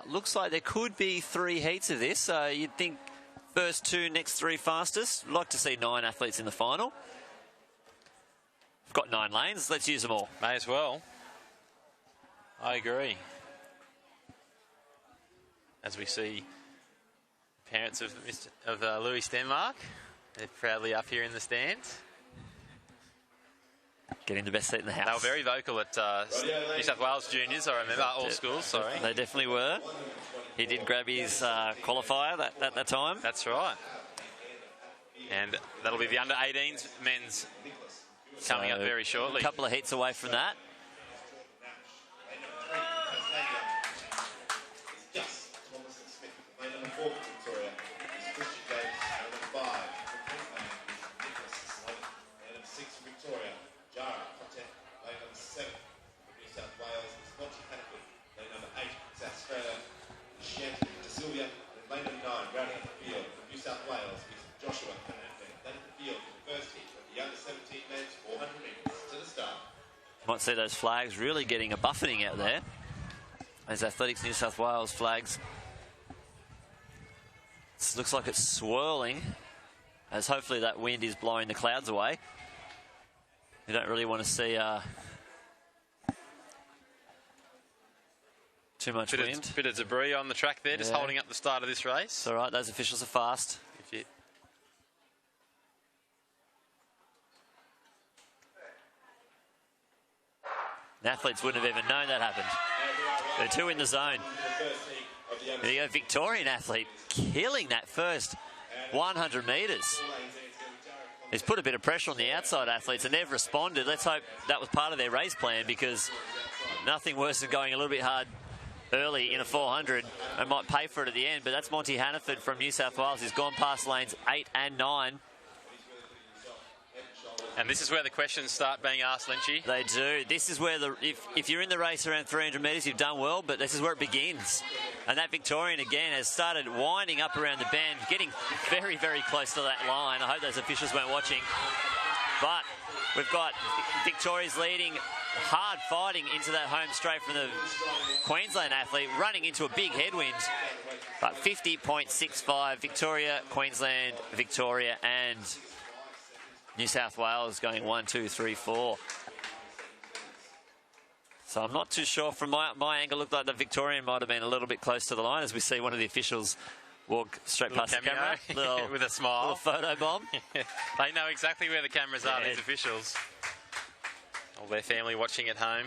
Looks like there could be 3 heats of this. You'd think first 2, next 3 fastest. We'd like to see 9 athletes in the final. We've got 9 lanes. Let's use them all. May as well. I agree. As we see parents of Louis Stenmark, they're proudly up here in the stands. Getting the best seat in the house. They were very vocal at New South Wales Juniors, I remember, all schools, sorry. They definitely were. He did grab his qualifier at that time. That's right. And that'll be the under-18s men's coming up very shortly. A couple of heats away from that. Might see those flags really getting a buffeting out there as Athletics New South Wales flags. It looks like it's swirling as hopefully that wind is blowing the clouds away. You don't really want to see too much wind. Bit of debris on the track there, just holding up the start of this race. It's all right, those officials are fast. The athletes wouldn't have even known that happened. They're 2 in the zone. There you go, Victorian athlete killing that first 100 metres. He's put a bit of pressure on the outside athletes and they've responded. Let's hope that was part of their race plan, because nothing worse than going a little bit hard early in a 400 and might pay for it at the end. But that's Monty Hannaford from New South Wales. He's gone past lanes 8 and 9. And this is where the questions start being asked, Lynchy. They do. This is where, if you're in the race around 300 metres, you've done well, but this is where it begins. And that Victorian, again, has started winding up around the bend, getting very, very close to that line. I hope those officials weren't watching. But we've got Victoria's leading, hard fighting into that home straight from the Queensland athlete, running into a big headwind. But 50.65, Victoria, Queensland, Victoria, and New South Wales going 1, 2, 3, 4. So I'm not too sure. From my angle, looked like the Victorian might have been a little bit close to the line as we see one of the officials walk straight past the camera. With a smile. Little photo bomb. They know exactly where the cameras are, these officials. All their family watching at home.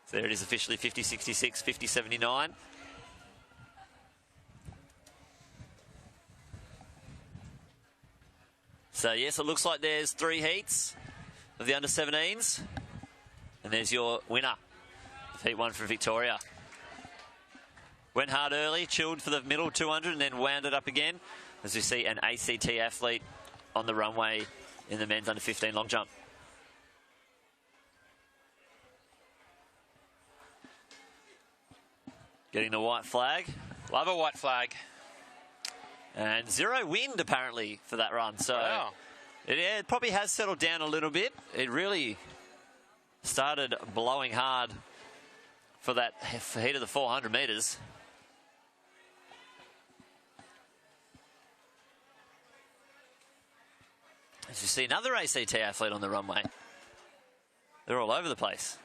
So there it is officially 50.66, 50.79. So, yes, it looks like there's 3 heats of the under-17s. And there's your winner, heat 1 from Victoria. Went hard early, chilled for the middle 200, and then wound it up again. As we see an ACT athlete on the runway in the men's under-15 long jump. Getting the white flag. Love a white flag. And 0 wind, apparently, for that run. So Wow. it probably has settled down a little bit. It really started blowing hard for that heat of the 400 metres. As you see another ACT athlete on the runway. They're all over the place.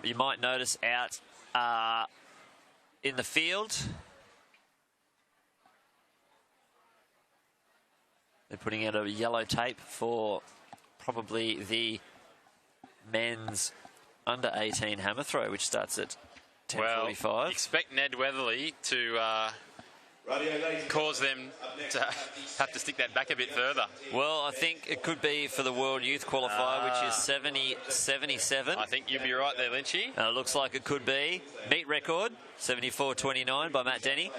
You might notice out in the field, they're putting out a yellow tape for probably the men's under 18 hammer throw, which starts at 10:45. Well, expect Ned Weatherly to cause them to have to stick that back a bit further. Well, I think it could be for the World Youth Qualifier, which is 70.77. I think you'd be right there, Lynchy. It looks like it could be. Meet record, 74.29 by Matt Denny.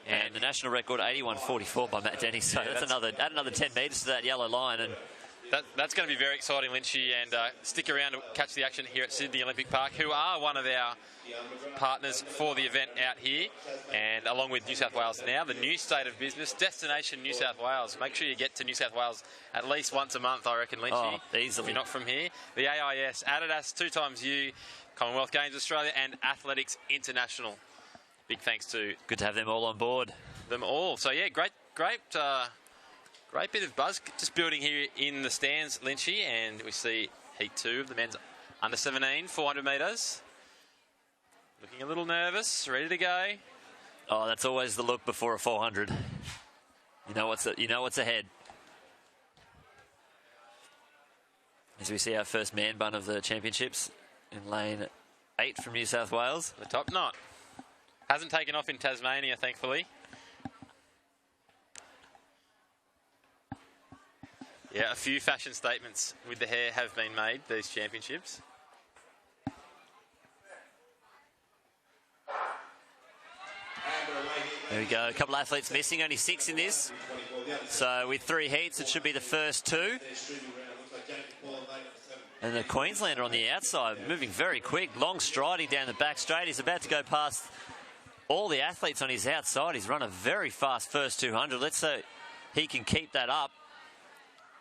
And the national record, 81.44 by Matt Denny. So add another 10 metres to that yellow line. And that's going to be very exciting, Lynchy, and stick around to catch the action here at Sydney Olympic Park, who are one of our partners for the event out here, and along with New South Wales Now, the new state of business, Destination New South Wales. Make sure you get to New South Wales at least once a month, I reckon, Lynchy. Oh, easily. If you're not from here. The AIS, Adidas, 2XU, Commonwealth Games Australia, and Athletics International. Big thanks to... Good to have them all on board. Them all. So, yeah, great bit of buzz just building here in the stands, Lynchy, and we see Heat 2 of the men's under 17, 400 metres. Looking a little nervous, ready to go. Oh, that's always the look before a 400. You know what's ahead. As we see our first man bun of the championships in lane 8 from New South Wales. The top knot. Hasn't taken off in Tasmania, thankfully. Yeah, a few fashion statements with the hair have been made, these championships. There we go. A couple of athletes missing, only 6 in this. So with 3 heats, it should be the first 2. And the Queenslander on the outside, moving very quick, long striding down the back straight. He's about to go past all the athletes on his outside. He's run a very fast first 200. Let's say he can keep that up.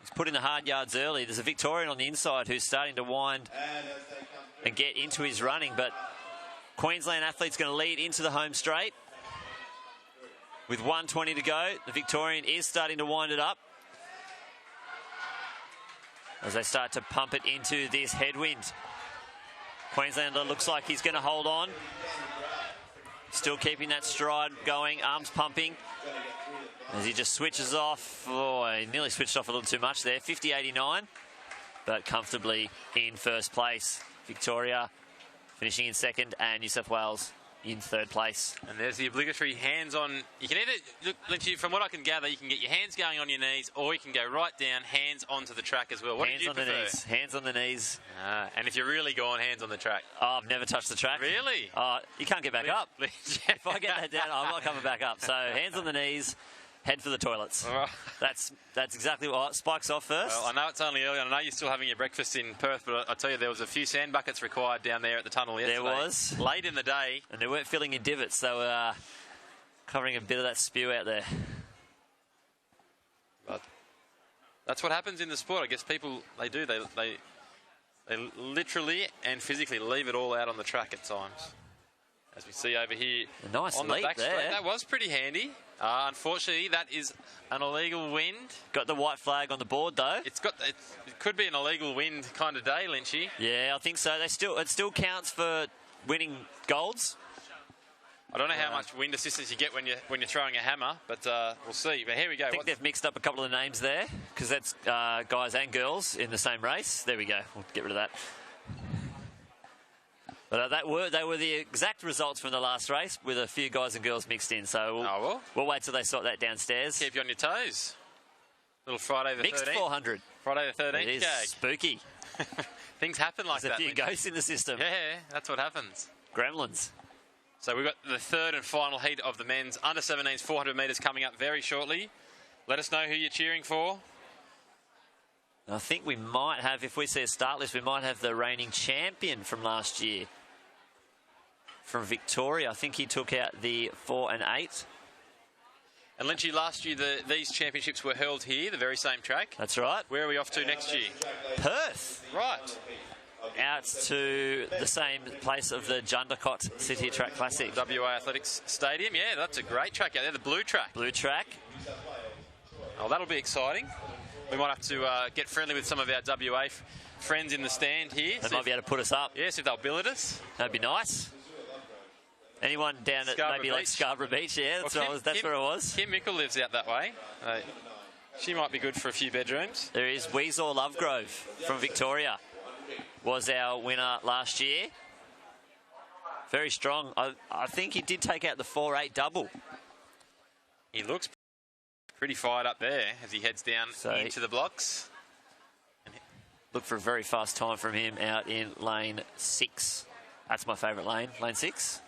He's put in the hard yards early. There's a Victorian on the inside who's starting to wind and get into his running, but Queensland athlete's going to lead into the home straight. With 1:20 to go, the Victorian is starting to wind it up as they start to pump it into this headwind. Queenslander looks like he's going to hold on. Still keeping that stride going, arms pumping. As he just switches off. Oh, he nearly switched off a little too much there. 50.89, but comfortably in first place. Victoria finishing in second, and New South Wales in third place. And there's the obligatory hands on. You can either, look, Lynchy, from what I can gather, you can get your hands going on your knees, or you can go right down, hands onto the track as well. What hands did you prefer? The knees. Hands on the knees. And if you're really gone, hands on the track. Oh, I've never touched the track. Really? You can't get back up. If I get that down, I'm not coming back up. So hands on the knees. Head for the toilets. Right. That's exactly what Spike's off first. Well, I know it's only early. I know you're still having your breakfast in Perth, but I tell you, there was a few sand buckets required down there at the tunnel yesterday. There was. Late in the day. And they weren't filling in divots. They were covering a bit of that spew out there. But that's what happens in the sport. I guess people, they do. They literally and physically leave it all out on the track at times. As we see over here a nice on the leap back there. straight. That was pretty handy. Unfortunately, that is an illegal wind. Got the white flag on the board, though. It could be an illegal wind kind of day, Lynchy. Yeah, I think so. It still counts for winning golds. I don't know how much wind assistance you get when you're throwing a hammer, but we'll see. But here we go. I think they've mixed up a couple of the names there, because that's guys and girls in the same race. There we go. We'll get rid of that. But they were the exact results from the last race, with a few guys and girls mixed in. So we'll wait till they sort that downstairs. Keep you on your toes. Little Friday the 13th. Mixed 400. Friday the 13th. It is spooky. Things happen like that. There's a few ghosts in the system. Yeah, that's what happens. Gremlins. So we've got the third and final heat of the men's under 17s 400 metres coming up very shortly. Let us know who you're cheering for. I think we might have, if we see a start list, we might have the reigning champion from last year. From Victoria. I think he took out the 4 and 8. And Lynchy, last year these championships were held here, the very same track. That's right. Where are we off to next year? Perth. Right. Out to the same place of the Jundakot City Track Classic. WA Athletics Stadium. Yeah, that's a great track out there, the blue track. Blue track. Oh, that'll be exciting. We might have to get friendly with some of our WA friends in the stand here. They might be able to put us up. Yes, if they'll billet us. That'd be nice. Anyone down at Scarborough maybe like Beach. Scarborough Beach, yeah, that's where it was. Kim Mickle lives out that way. She might be good for a few bedrooms. There is Weasel Lovegrove from Victoria. Was our winner last year. Very strong. I think he did take out the 4-8 double. He looks pretty fired up there as he heads down into the blocks. Look for a very fast time from him out in lane 6. That's my favourite lane, lane 6.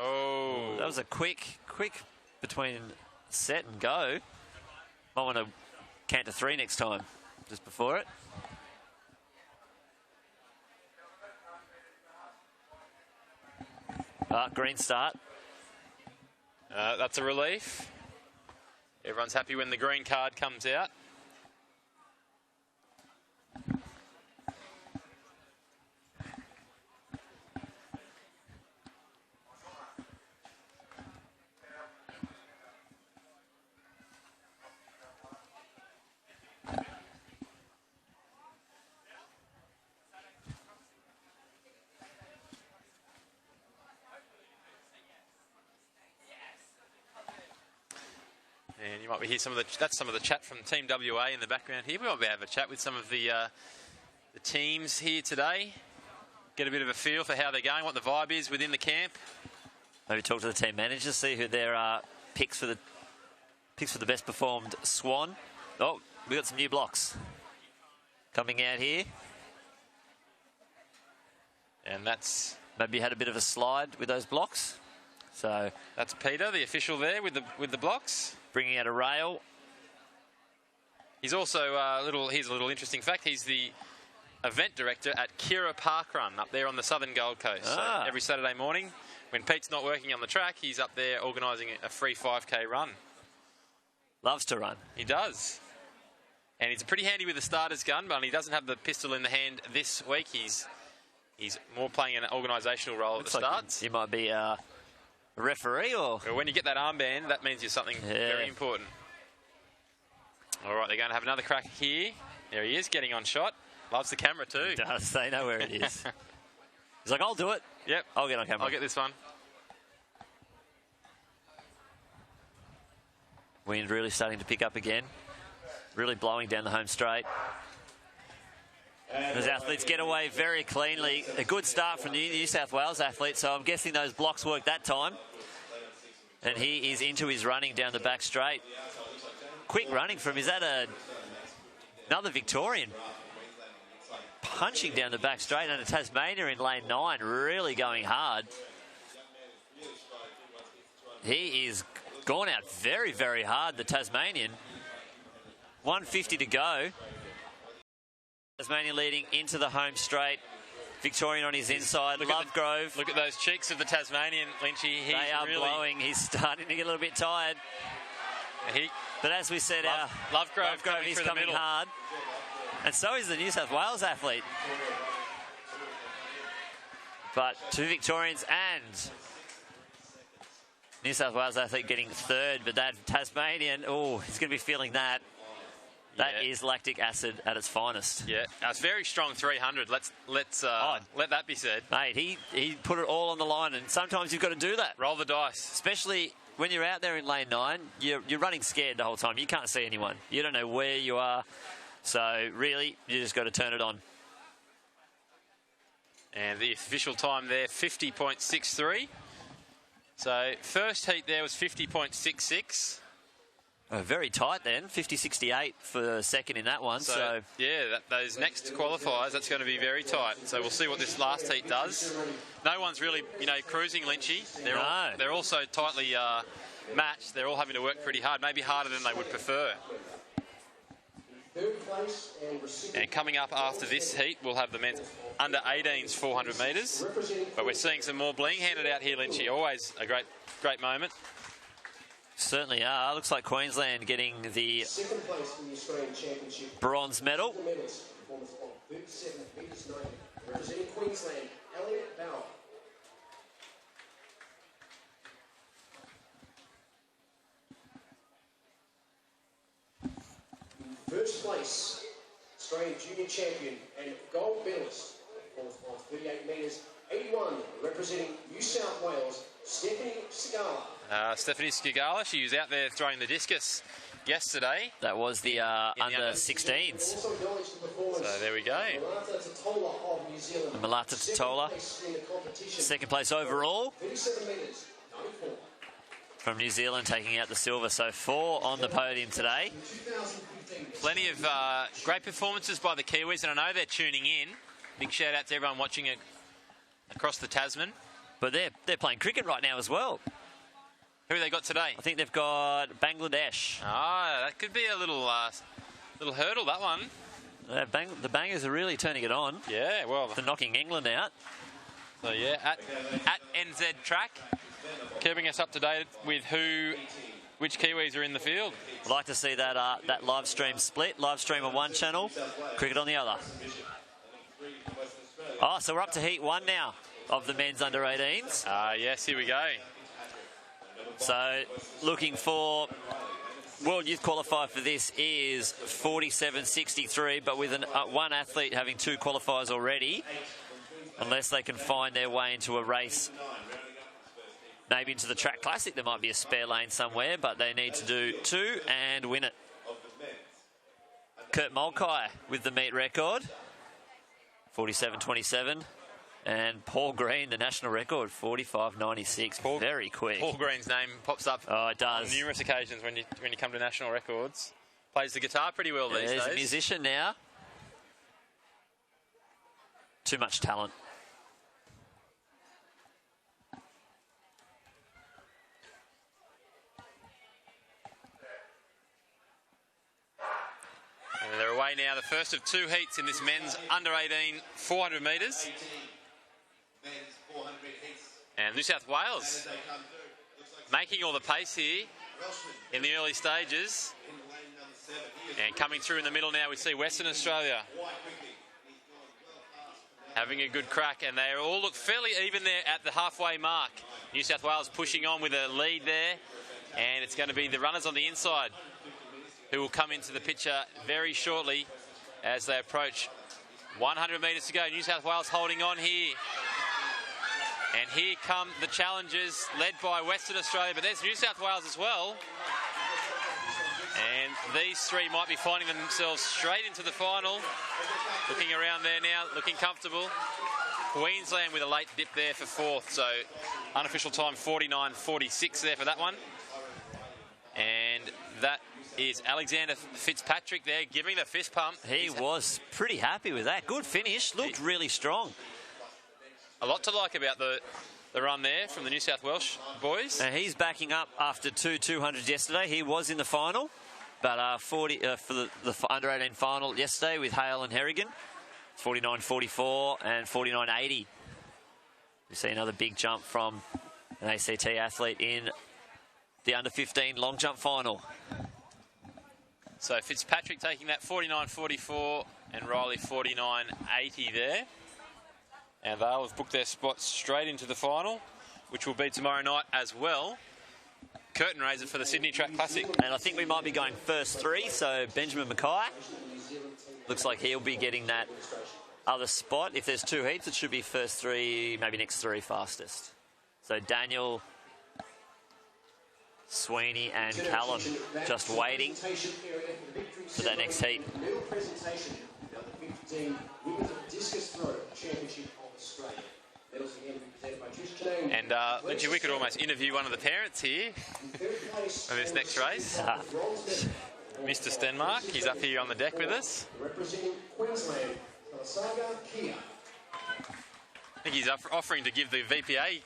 Oh. That was a quick between set and go. I want to count to 3 next time, just before it. Green start. That's a relief. Everyone's happy when the green card comes out. And you might be hear that's some of the chat from Team WA in the background here. We might be able to have a chat with some of the teams here today. Get a bit of a feel for how they're going, what the vibe is within the camp. Maybe talk to the team managers, see who their picks for the best performed Swan. Oh, we got some new blocks coming out here. And that's maybe had a bit of a slide with those blocks. So that's Peter, the official there with the blocks. Bringing out a rail. He's also here's a little interesting fact. He's the event director at Kira Parkrun up there on the southern Gold Coast. So every Saturday morning, when Pete's not working on the track, he's up there organising a free 5K run. Loves to run. He does. And he's pretty handy with the starter's gun, but he doesn't have the pistol in the hand this week. He's more playing an organisational role at the starts. He might be a referee or... Well, when you get that armband, that means you're something very important. All right, they're going to have another crack here. There he is, getting on shot. Loves the camera too. He does. They know where it is. He's like, I'll do it. Yep. I'll get on camera. I'll get this one. Wind really starting to pick up again. Really blowing down the home straight. Those athletes get away very cleanly. A good start from the New South Wales athlete, so I'm guessing those blocks worked that time. And he is into his running down the back straight. Quick running from, is that another Victorian? Punching down the back straight, and a Tasmania in lane 9, really going hard. He is gone out very, very hard, the Tasmanian. 150 to go. Tasmanian leading into the home straight. Victorian on his inside. Lovegrove. Look at those cheeks of the Tasmanian, Lynchy. They are really blowing. He's starting to get a little bit tired. But as we said, Lovegrove is coming hard. And so is the New South Wales athlete. But two Victorians and New South Wales athlete getting third. But that Tasmanian, he's going to be feeling that. That is lactic acid at its finest. Yeah, it's very strong 300. Let's let that be said. Mate, he put it all on the line, and sometimes you've got to do that. Roll the dice. Especially when you're out there in lane 9, you're running scared the whole time. You can't see anyone. You don't know where you are. So really, you just got to turn it on. And the official time there, 50.63. So first heat there was 50.66. Very tight then, 50-68 for second in that one. So yeah, those next qualifiers, that's going to be very tight. So we'll see what this last heat does. No one's really, cruising Lynchy. They're all so tightly matched. They're all having to work pretty hard, maybe harder than they would prefer. And coming up after this heat, we'll have the men's under 18s 400 metres. But we're seeing some more bling handed out here, Lynchy. Always a great moment. Certainly are. Looks like Queensland getting the bronze medal. Representing Queensland, Elliot Bauer. First place, Australian junior champion and gold medalist, on 38 metres, 81, representing New South Wales, Stephanie Scigala. Stephanie Scigala, she was out there throwing the discus yesterday. That was the under 16s. So there we go. The Malata Totola, second place overall. 37 metres, 94. From New Zealand taking out the silver. So 4 on the podium today. Plenty of great performances by the Kiwis, and I know they're tuning in. Big shout out to everyone watching it across the Tasman. But they're playing cricket right now as well. Who have they got today? I think they've got Bangladesh. That could be a little hurdle, that one. The Bangers are really turning it on. Yeah, well, they're knocking England out. So yeah, at NZ Track, keeping us up to date with which Kiwis are in the field. I'd like to see that live stream split. Live stream on one channel, cricket on the other. So we're up to heat 1 now of the men's under 18s. Yes, here we go. So looking for World Youth Qualifier for this is 47.63, but with one athlete having 2 qualifiers already, unless they can find their way into a race, maybe into the Track Classic. There might be a spare lane somewhere, but they need to do 2 and win it. Kurt Mulcahy with the meet record, 47.27. And Paul Green, the national record, 45.96. Very quick. Paul Green's name pops up it does. On numerous occasions when you come to national records. Plays the guitar pretty well these days. He's a musician now. Too much talent. And they're away now. The first of 2 heats in this men's under 18 400 metres. And New South Wales making all the pace here in the early stages. And coming through in the middle now, we see Western Australia having a good crack. And they all look fairly even there at the halfway mark. New South Wales pushing on with a lead there. And it's going to be the runners on the inside who will come into the picture very shortly as they approach 100 metres to go. New South Wales holding on here. And here come the challengers led by Western Australia, but there's New South Wales as well. And these 3 might be finding themselves straight into the final. Looking around there now, looking comfortable. Queensland with a late dip there for 4th, so unofficial time 49.46 there for that one. And that is Alexander Fitzpatrick there giving the fist pump. He was pretty happy with that. Good finish, looked really strong. A lot to like about the run there from the New South Welsh boys. Now he's backing up after 2 200s yesterday. He was in the final, but for the under 18 final yesterday with Hale and Harrigan, 49.44 and 49.80. We see another big jump from an ACT athlete in the under 15 long jump final. So Fitzpatrick taking that 49.44 and Riley 49.80 there. And they'll have booked their spots straight into the final, which will be tomorrow night as well. Curtain raiser for the Sydney Track Classic. And I think we might be going first 3, so Benjamin Mackay. Looks like he'll be getting that other spot. If there's 2 heats, it should be first 3, maybe next 3 fastest. So Daniel, Sweeney and Callum just waiting for that next heat. Discus throw championship of Australia. And Lynchy, we could almost interview one of the parents here of this next race. Mr. Stenmark, he's up here on the deck with us. Representing Queensland, Kia. I think he's offering to give the VPA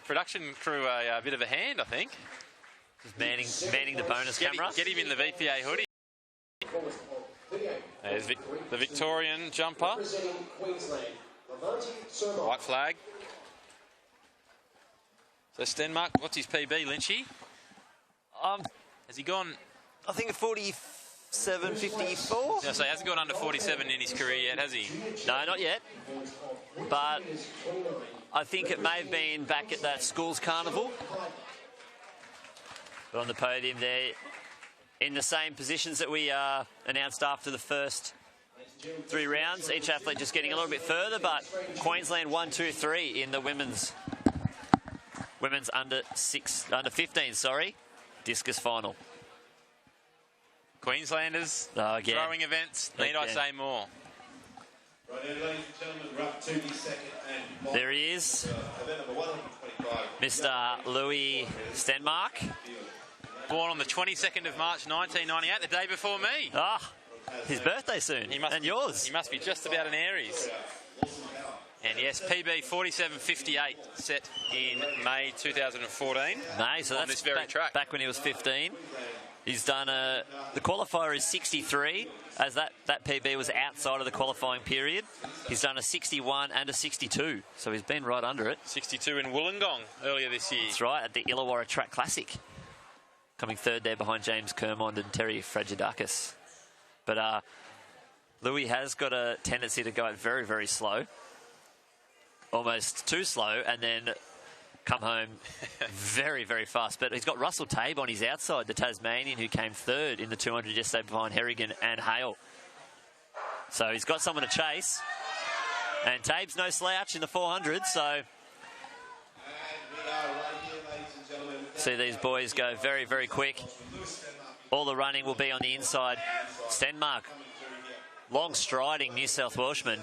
production crew a bit of a hand, I think. Just manning the bonus camera. Get him in the VPA hoodie. There's the Victorian jumper. White flag. So Stenmark, what's his PB, Lynchy? Has he gone? I think a 47, 54. Yeah, so he hasn't gone under 47 in his career yet, has he? No, not yet. But I think it may have been back at that schools carnival. But on the podium there, in the same positions that we announced after the first 3 rounds. Each athlete just getting a little bit further, but Queensland 1, 2, 3 in the women's under 15, discus final. Queenslanders, throwing events, need I say more? Right, ladies and gentlemen, we're up to the second and there he is, event number 125. Mr. Louis Stenmark. Born on the 22nd of March 1998, the day before me. His birthday soon, and yours. He must be just about an Aries. And yes, PB 47.58 set in May 2014. So on that's this very track. Back when he was 15. He's done the qualifier is 63, as that PB was outside of the qualifying period. He's done a 61 and a 62, so he's been right under it. 62 in Wollongong earlier this year. That's right, at the Illawarra Track Classic. Coming third there behind James Kermond and Terry Fragidakis. But Louis has got a tendency to go out very, very slow. Almost too slow, and then come home very, very fast. But he's got Russell Tabe on his outside, the Tasmanian, who came third in the 200 yesterday behind Harrigan and Hale. So he's got someone to chase. And Tabe's no slouch in the 400, so... See these boys go very, very quick. All the running will be on the inside. Stenmark, long striding New South Welshman.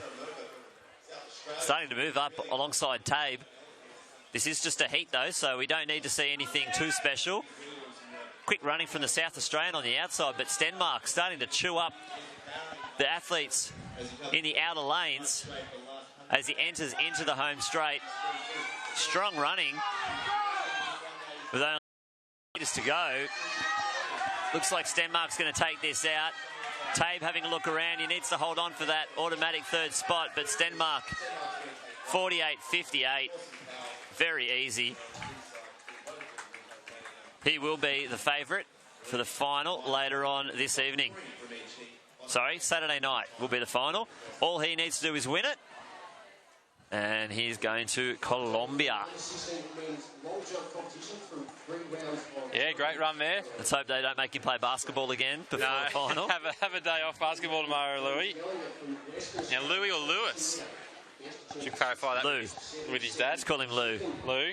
Starting to move up alongside Tabe. This is just a heat though, so we don't need to see anything too special. Quick running from the South Australian on the outside, but Stenmark starting to chew up the athletes in the outer lanes as he enters into the home straight. Strong running with only meters to go. Looks like Stenmark's going to take this out. Tabe having a look around. He needs to hold on for that automatic third spot, but Stenmark 48.58. Very easy. He will be the favourite for the final later on this evening. Sorry, Saturday night will be the final. All he needs to do is win it. And he's going to Colombia. Yeah, great run there. Let's hope they don't make him play basketball again before the final. have a day off basketball tomorrow, Louis. Now, Louis or Lewis? Should clarify that Lou. with his dad. Let's call him Lou. Lou.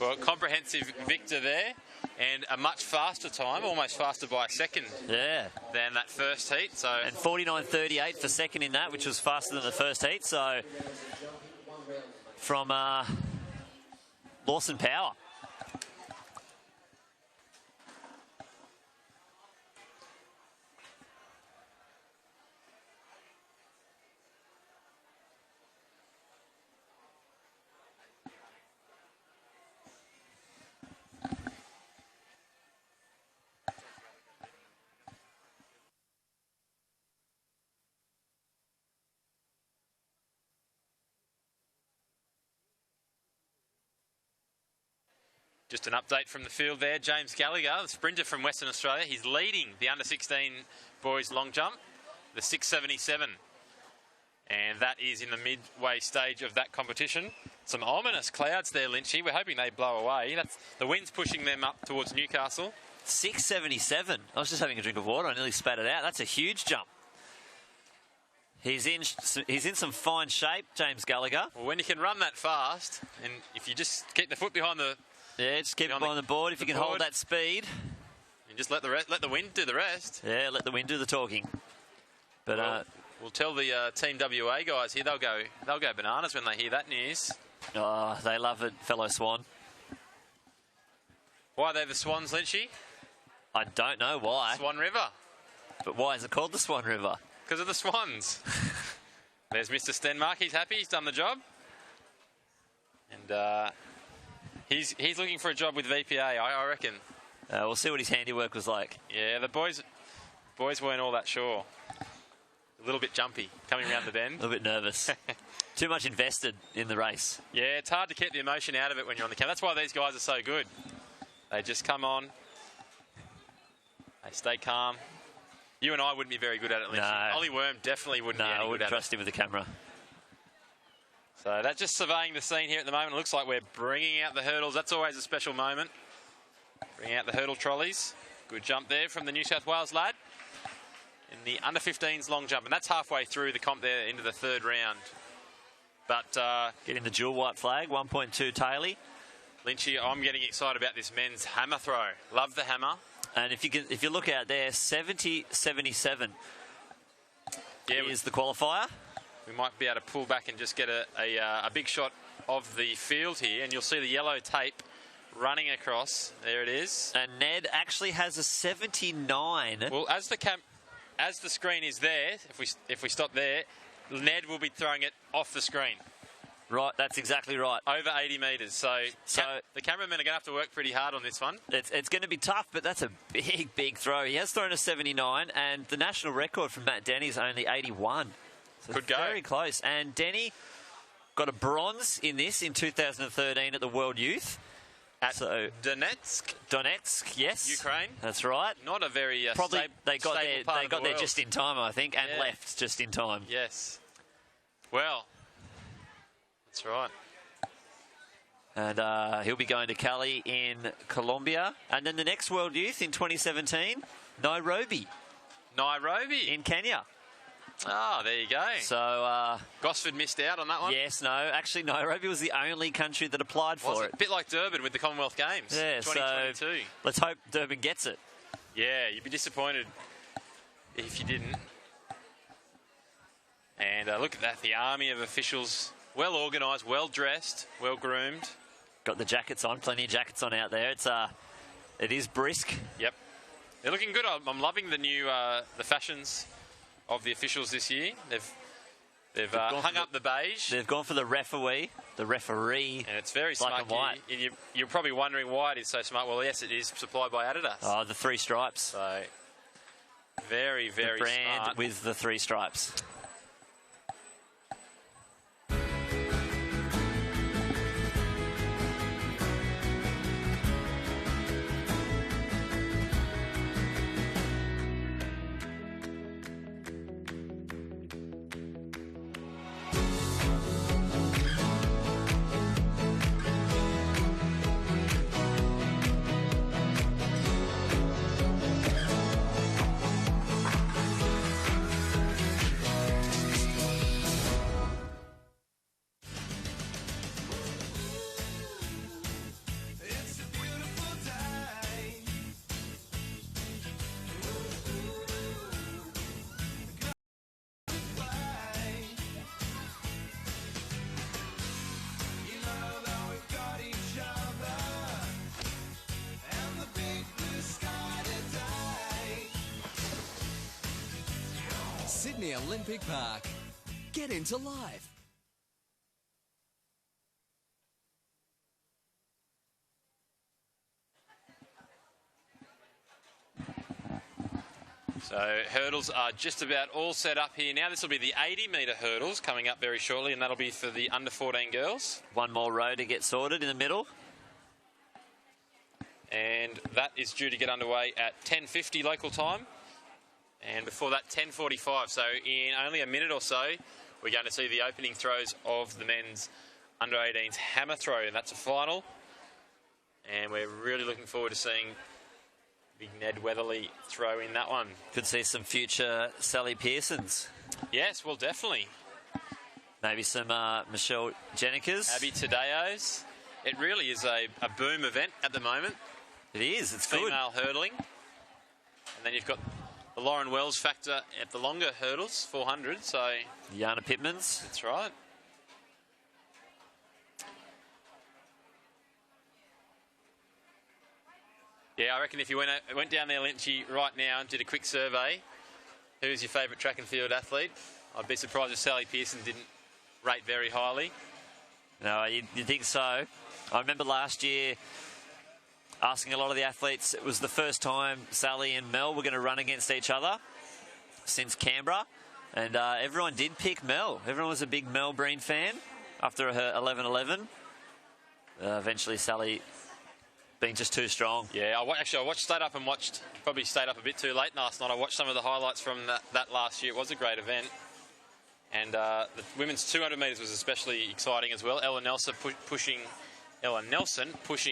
Well, comprehensive victor there, and a much faster time, almost faster by a second. Yeah. Than that first heat. So. And 49.38 for second in that, which was faster than the first heat. So from Lawson Power. Just an update from the field there. James Gallagher, the sprinter from Western Australia. He's leading the under-16 boys long jump, the 677. And that is in the midway stage of that competition. Some ominous clouds there, Lynchy. We're hoping they blow away. The wind's pushing them up towards Newcastle. 677. I was just having a drink of water. I nearly spat it out. That's a huge jump. He's in some fine shape, James Gallagher. Well, when you can run that fast, and if you just keep the foot behind the... Yeah, just keep it on the board if you can hold that speed. And just let the wind do the rest. Yeah, let the wind do the talking. But We'll tell the Team WA guys here. They'll go bananas when they hear that news. Oh, they love it, fellow Swan. Why are they the Swans, Lynchy? I don't know why. Swan River. But why is it called the Swan River? Because of the Swans. There's Mr. Stenmark. He's happy. He's done the job. And he's looking for a job with VPA, I reckon. We'll see what his handiwork was like. Yeah, the boys weren't all that sure. A little bit jumpy coming around the bend. A little bit nervous. Too much invested in the race. Yeah, it's hard to keep the emotion out of it when you're on the camera. That's why these guys are so good. They just come on. They stay calm. You and I wouldn't be very good at it, Lynch. No. Ollie Wurm definitely wouldn't be any I good wouldn't at trust him with the camera. So that's just surveying the scene here at the moment. It looks like we're bringing out the hurdles. That's always a special moment. Bringing out the hurdle trolleys. Good jump there from the New South Wales lad in the under-15s long jump. And that's halfway through the comp there into the third round. But getting the dual white flag, 1.2 Taily. Lynchy, I'm getting excited about this men's hammer throw. Love the hammer. And if you look out there, 70-77 is the qualifier. We might be able to pull back and just get a big shot of the field here, and you'll see the yellow tape running across. There it is. And Ned actually has a 79. Well, as the screen is there, if we stop there, Ned will be throwing it off the screen. Right, that's exactly right. Over 80 metres. So the cameramen are going to have to work pretty hard on this one. It's going to be tough, but that's a big throw. He has thrown a 79, and the national record from Matt Denny is only 81. So could go. Very close. And Denny got a bronze in this in 2013 at the World Youth. At Donetsk. Donetsk, yes. Ukraine. That's right. Not a very probably they got stable there just in time, I think, and left just in time. Yes. Well, that's right. And he'll be going to Cali in Colombia. And then the next World Youth in 2017, Nairobi. In Kenya. Oh, there you go. So Gosford missed out on that one. Yes, no. Actually, Nairobi was the only country that applied for it. A bit like Durban with the Commonwealth Games. Yeah, 2022. So let's hope Durban gets it. Yeah, you'd be disappointed if you didn't. And look at that, the army of officials, well organised, well dressed, well groomed. Got the jackets on, plenty of jackets on out there. It is brisk. Yep, they're looking good. I'm loving the new the fashions of the officials this year. They've hung up the beige. They've gone for the referee, and it's very black smart. and white. You're probably wondering why it is so smart. Well, yes, it is supplied by Adidas. Oh, the 3 stripes. So very, very the brand smart with the 3 stripes. Sydney Olympic Park. Get into life. So hurdles are just about all set up here now. This will be the 80-metre hurdles coming up very shortly, and that'll be for the under-14 girls. One more row to get sorted in the middle. And that is due to get underway at 10:50 local time. And before that, 10:45. So in only a minute or so, we're going to see the opening throws of the men's under-18s hammer throw, and that's a final. And we're really looking forward to seeing big Ned Weatherly throw in that one. Could see some future Sally Pearsons. Yes, well, definitely. Maybe some Michelle Jennekers. Abby Tadeo's. It really is a boom event at the moment. It is. It's female hurdling. And then you've got the Lauren Wells factor at the longer hurdles, 400. So Jana Pittmans. that's right. Yeah, I reckon if you went down there, Lynchy, right now and did a quick survey, who's your favourite track and field athlete? I'd be surprised if Sally Pearson didn't rate very highly. No, you'd think so. I remember last year asking a lot of the athletes, it was the first time Sally and Mel were going to run against each other since Canberra, and everyone did pick Mel. Everyone was a big Mel Breen fan after her 11:11. Eventually Sally being just too strong. Yeah, probably stayed up a bit too late last night. I watched some of the highlights from that last year. It was a great event. And the women's 200 metres was especially exciting as well. Ella Nelson pushing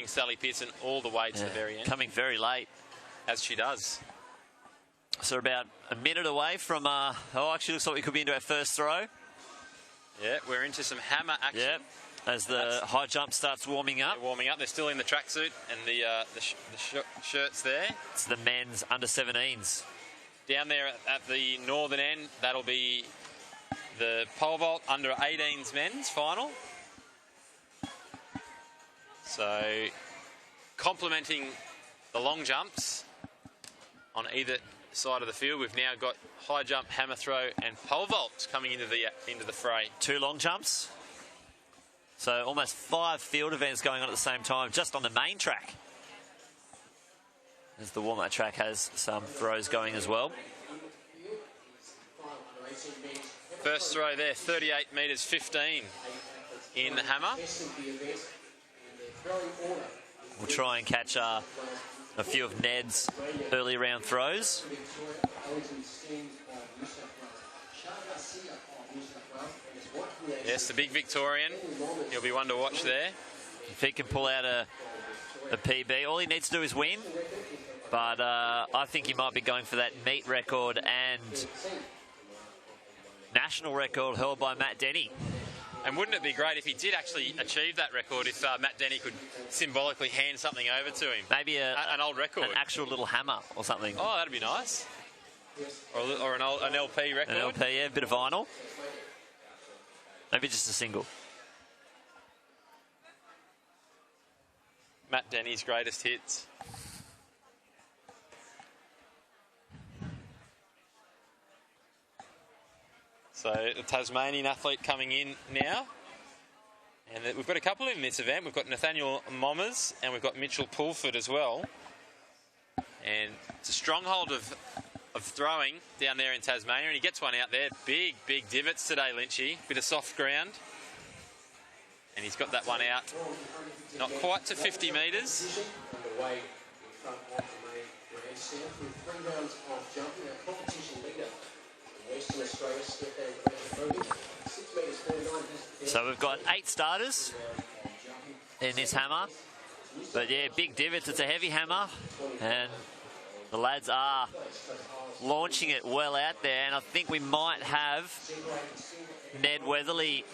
Sally Pearson all the way to the very end. Coming very late. As she does. So about a minute away from, actually looks like we could be into our first throw. Yeah, we're into some hammer action. Yep, as the high jump starts warming up. They're warming up. They're still in the tracksuit and the shirts there. It's the men's under 17s. Down there at the northern end, that'll be the pole vault under 18s men's final. So, complementing the long jumps on either side of the field, we've now got high jump, hammer throw, and pole vault coming into the fray. 2 long jumps. So almost 5 field events going on at the same time, just on the main track. As the warm-up track has some throws going as well. First throw there, 38 metres 15 in the hammer. We'll try and catch a few of Ned's early round throws. Yes, the big Victorian. He'll be one to watch there. If he can pull out a PB, all he needs to do is win. But I think he might be going for that meet record and national record held by Matt Denny. And wouldn't it be great if he did actually achieve that record, if Matt Denny could symbolically hand something over to him? Maybe an old record. An actual little hammer or something. Oh, that'd be nice. Or an LP record. An LP, yeah, a bit of vinyl. Maybe just a single. Matt Denny's greatest hits. So the Tasmanian athlete coming in now. And we've got a couple in this event. We've got Nathaniel Mommers and we've got Mitchell Pulford as well. And it's a stronghold of throwing down there in Tasmania. And he gets one out there. Big, big divots today, Lynchy. Bit of soft ground. And he's got that one out. Not quite to 50 metres. So we've got 8 starters in this hammer. But yeah, big divots. It's a heavy hammer. And the lads are launching it well out there. And I think we might have Ned Weatherly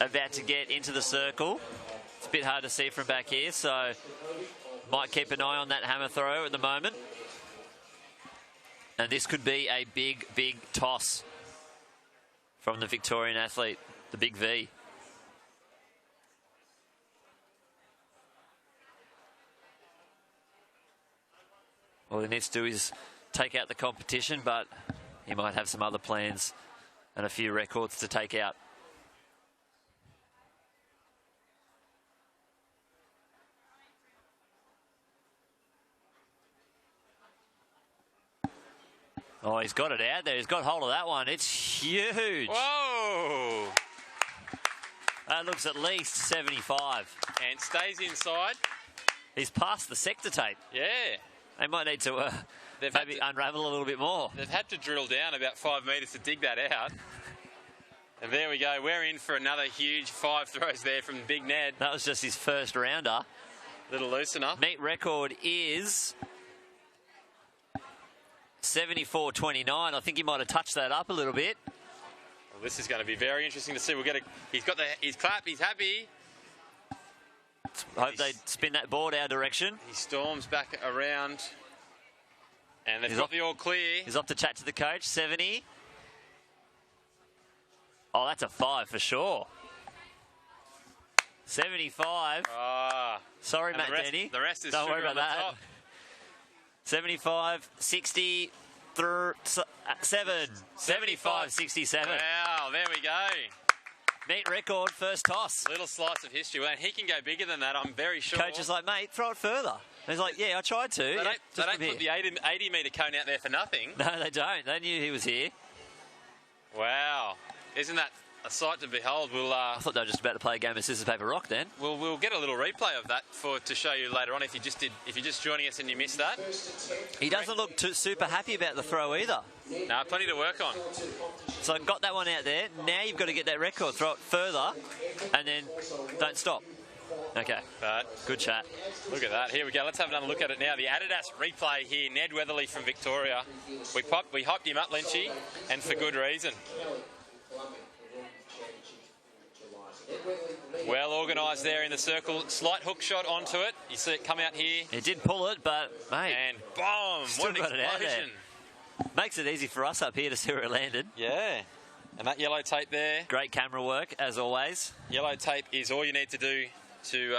about to get into the circle. It's a bit hard to see from back here, so might keep an eye on that hammer throw at the moment. And this could be a big, big toss from the Victorian athlete, the big V. All he needs to do is take out the competition, but he might have some other plans and a few records to take out. Oh, he's got it out there. He's got hold of that one. It's huge. Whoa! That looks at least 75. And stays inside. He's past the sector tape. Yeah. They might need to maybe unravel a little bit more. They've had to drill down about 5 metres to dig that out. And there we go. We're in for another huge 5 throws there from Big Ned. That was just his first rounder. Little loosener. Meet record is 74.29. I think he might have touched that up a little bit. Well, this is going to be very interesting to see. He's clapped. He's happy. Hope they spin that board our direction. He storms back around. And they've got the all clear. He's off to chat to the coach. 70. Oh, that's a 5 for sure. 75. Sorry, Matt Denny. The rest is Don't worry sugar about on the that. top. 75, 60, 7. 75, 67. Wow, there we go. Meet record, first toss. Little slice of history. Well, he can go bigger than that, I'm very sure. Coach is like, mate, throw it further. And he's like, yeah, I tried to. They don't put the 80-metre cone out there for nothing. No, they don't. They knew he was here. Wow. Isn't that a sight to behold? I thought they were just about to play a game of scissors, paper, rock then. We'll get a little replay of that to show you later on if you're just joining us and you missed that. He doesn't look super happy about the throw either. No, plenty to work on. So I got that one out there. Now you've got to get that record, throw it further, and then don't stop. Okay. Good chat. Look at that. Here we go. Let's have another look at it now. The Adidas replay here. Ned Weatherly from Victoria. We hyped him up, Lynchy, and for good reason. Well organised there in the circle. Slight hook shot onto it. You see it come out here. It did pull it, but, mate. And boom! Still What an got it out there. explosion. Makes it easy for us up here to see where it landed. Yeah. And that yellow tape there. Great camera work, as always. Yellow tape is all you need to do to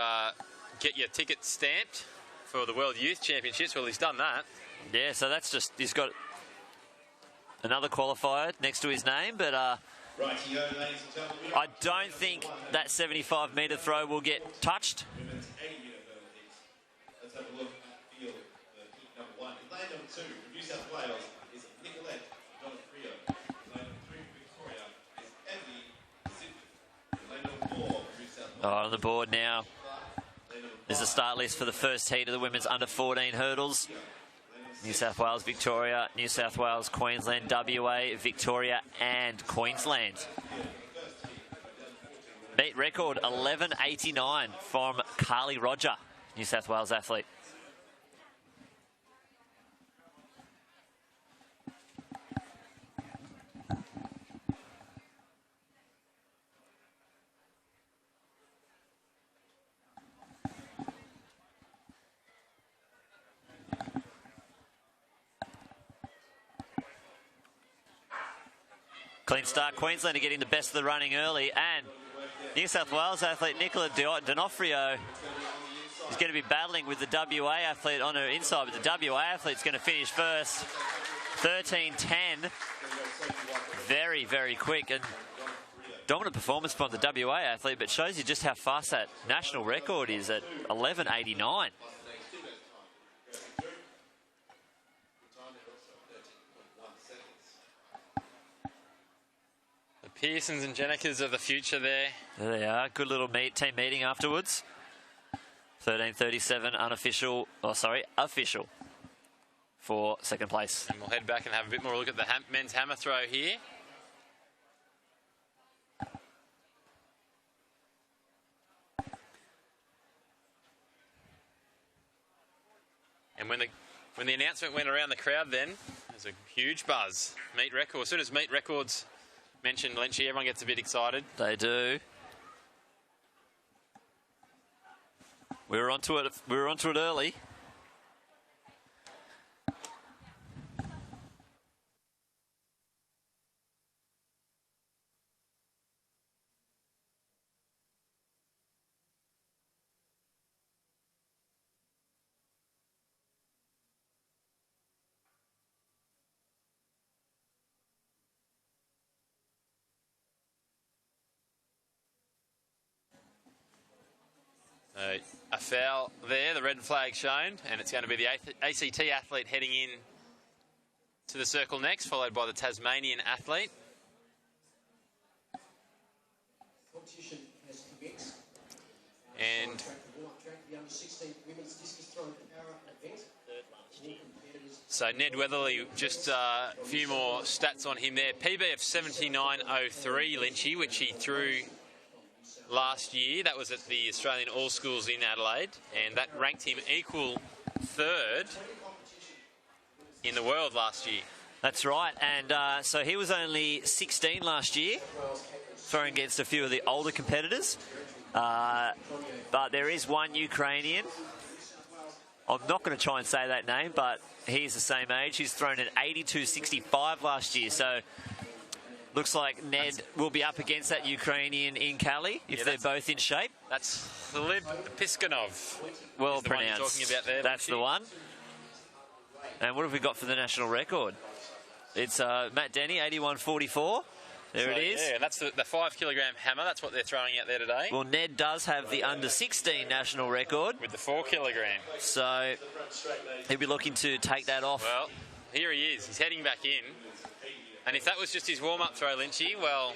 get your ticket stamped for the World Youth Championships. Well, he's done that. Yeah, so that's just... He's got another qualifier next to his name, but... I don't think that 75-metre throw will get touched. Let's have a look at field heat number 1. In lane number 2, from New South Wales, is Nicolette Donofrio. In lane number 3, Victoria, is Emily Zip. In lane number 4, from New South Wales. On the board now. There's a start list for the first heat of the women's under 14 hurdles. New South Wales, Victoria, New South Wales, Queensland, WA, Victoria and Queensland. Meet record 11.89 from Cali Roger, New South Wales athlete. Clean start. Queensland are getting the best of the running early, and New South Wales athlete Nicola D'Onofrio is going to be battling with the WA athlete on her inside, but the WA athlete's going to finish first. 13.10. Very, very quick, and dominant performance from the WA athlete, but shows you just how fast that national record is at 11.89. Pearsons and Jennekes of the future there. There they are. Good little team meeting afterwards. 13.37 unofficial, official for second place. And we'll head back and have a bit more look at the men's hammer throw here. And when the announcement went around the crowd then, there's a huge buzz. Meet record. As soon as meet records mentioned Lynchy, everyone gets a bit excited. They do. We were onto it early. A foul there, the red flag shown, and it's going to be the ACT athlete heading in to the circle next, followed by the Tasmanian athlete. And so Ned Weatherly, just a few more stats on him there. PB of 79.03, Lynchy, which he threw last year. That was at the Australian All Schools in Adelaide, and that ranked him equal third in the world last year. That's right, and so he was only 16 last year, throwing against a few of the older competitors. But there is one Ukrainian I'm not going to try and say that name, but he's the same age. He's thrown an 82.65 last year, so looks like Ned will be up against that Ukrainian in Cali if they're both in shape. That's Filip Piskunov. Well Is the one you're pronounced. talking about there, That's the one. And what have we got for the national record? It's Matt Denny, 81.44. There it is. Yeah, and that's the 5 kilogram hammer. That's what they're throwing out there today. Well, Ned does have the under 16 national record. With the 4 kilogram. So he'll be looking to take that off. Well, here he is. He's heading back in. And if that was just his warm-up throw, Lynchy, well,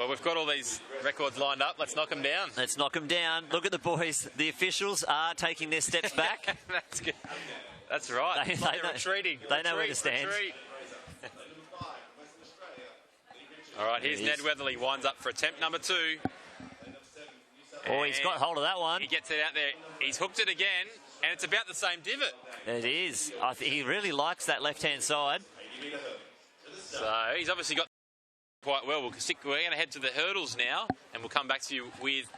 we've got all these records lined up. Let's knock them down. Let's knock them down. Look at the boys. The officials are taking their steps back. That's good. That's right. They're retreating. They know where to stand. All right, here's Ned Weatherly. Winds up for attempt number 2. Oh, he's got hold of that one. He gets it out there. He's hooked it again, and it's about the same divot. It is. I think he really likes that left-hand side. So he's obviously got quite well. We're going to head to the hurdles now, and we'll come back to you with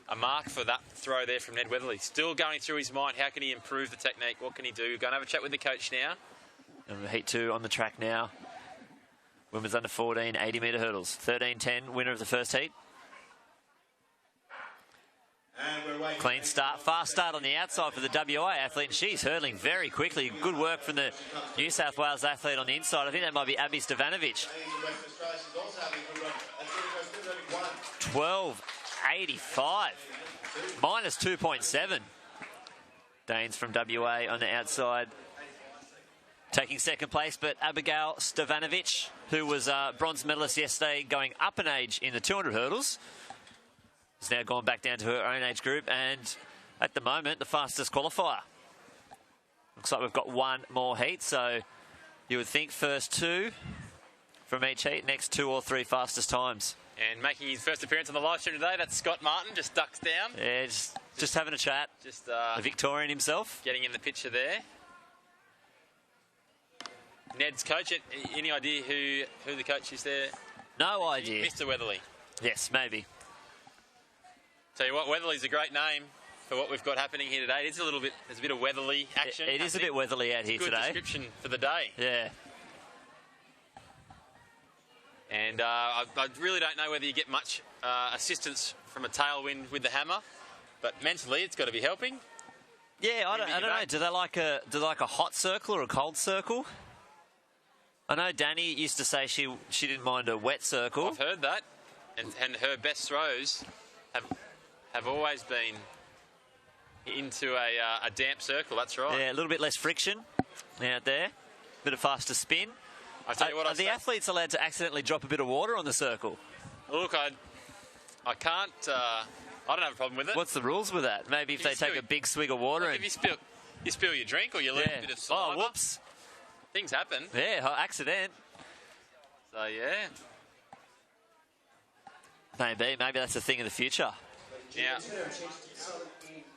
a mark for that throw there from Ned Weatherly. Still going through his mind, how can he improve the technique? What can he do? Going to have a chat with the coach now. And heat 2 on the track now. Women's under 14, 80-metre hurdles. 13-10, winner of the first heat. Clean start, fast start on the outside for the WA athlete, and she's hurdling very quickly. Good work from the New South Wales athlete on the inside. I think that might be Abby Stevanovic. 12.85, minus 2.7. Danes from WA on the outside, taking second place, but Abigail Stevanovic, who was a bronze medalist yesterday, going up an age in the 200 hurdles, has now gone back down to her own age group, and at the moment, the fastest qualifier. Looks like we've got one more heat, so you would think first 2 from each heat, next 2 or 3 fastest times. And making his first appearance on the live stream today, that's Scott Martin, just ducks down. Yeah, just having a chat. Just a Victorian himself. Getting in the picture there. Ned's coach, any idea who the coach is there? No idea. Mr. Weatherly. Yes, maybe. Tell you what, Weatherly's a great name for what we've got happening here today. There's a bit of Weatherly action. It is a bit Weatherly out here today. Good description for the day. Yeah. And I really don't know whether you get much assistance from a tailwind with the hammer, but mentally it's got to be helping. Yeah, I don't know. Do they like a hot circle or a cold circle? I know Danny used to say she didn't mind a wet circle. I've heard that, and her best throws have always been into a damp circle. That's right. Yeah, a little bit less friction out there, bit of faster spin. I tell you what, are the athletes allowed to accidentally drop a bit of water on the circle? Look, I can't. I don't have a problem with it. What's the rules with that? Maybe if they take a big swig of water and if you spill your drink or you lose a bit of saliva. Oh, whoops! Things happen. Yeah, accident. So yeah. Maybe that's a thing of the future. Now,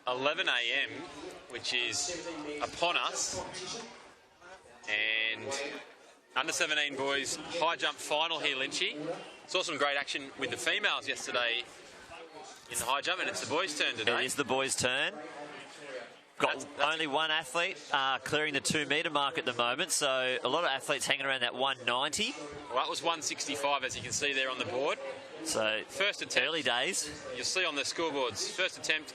11 a.m., which is upon us, and under 17 boys high jump final here, Lynchy. Saw some great action with the females yesterday in the high jump, and it's the boys' turn today. It is the boys' turn. Got only one athlete clearing the 2 metre mark at the moment, so a lot of athletes hanging around that 190. Well, that was 165, as you can see there on the board. So first attempt. Early days. You'll see on the scoreboards. First attempt.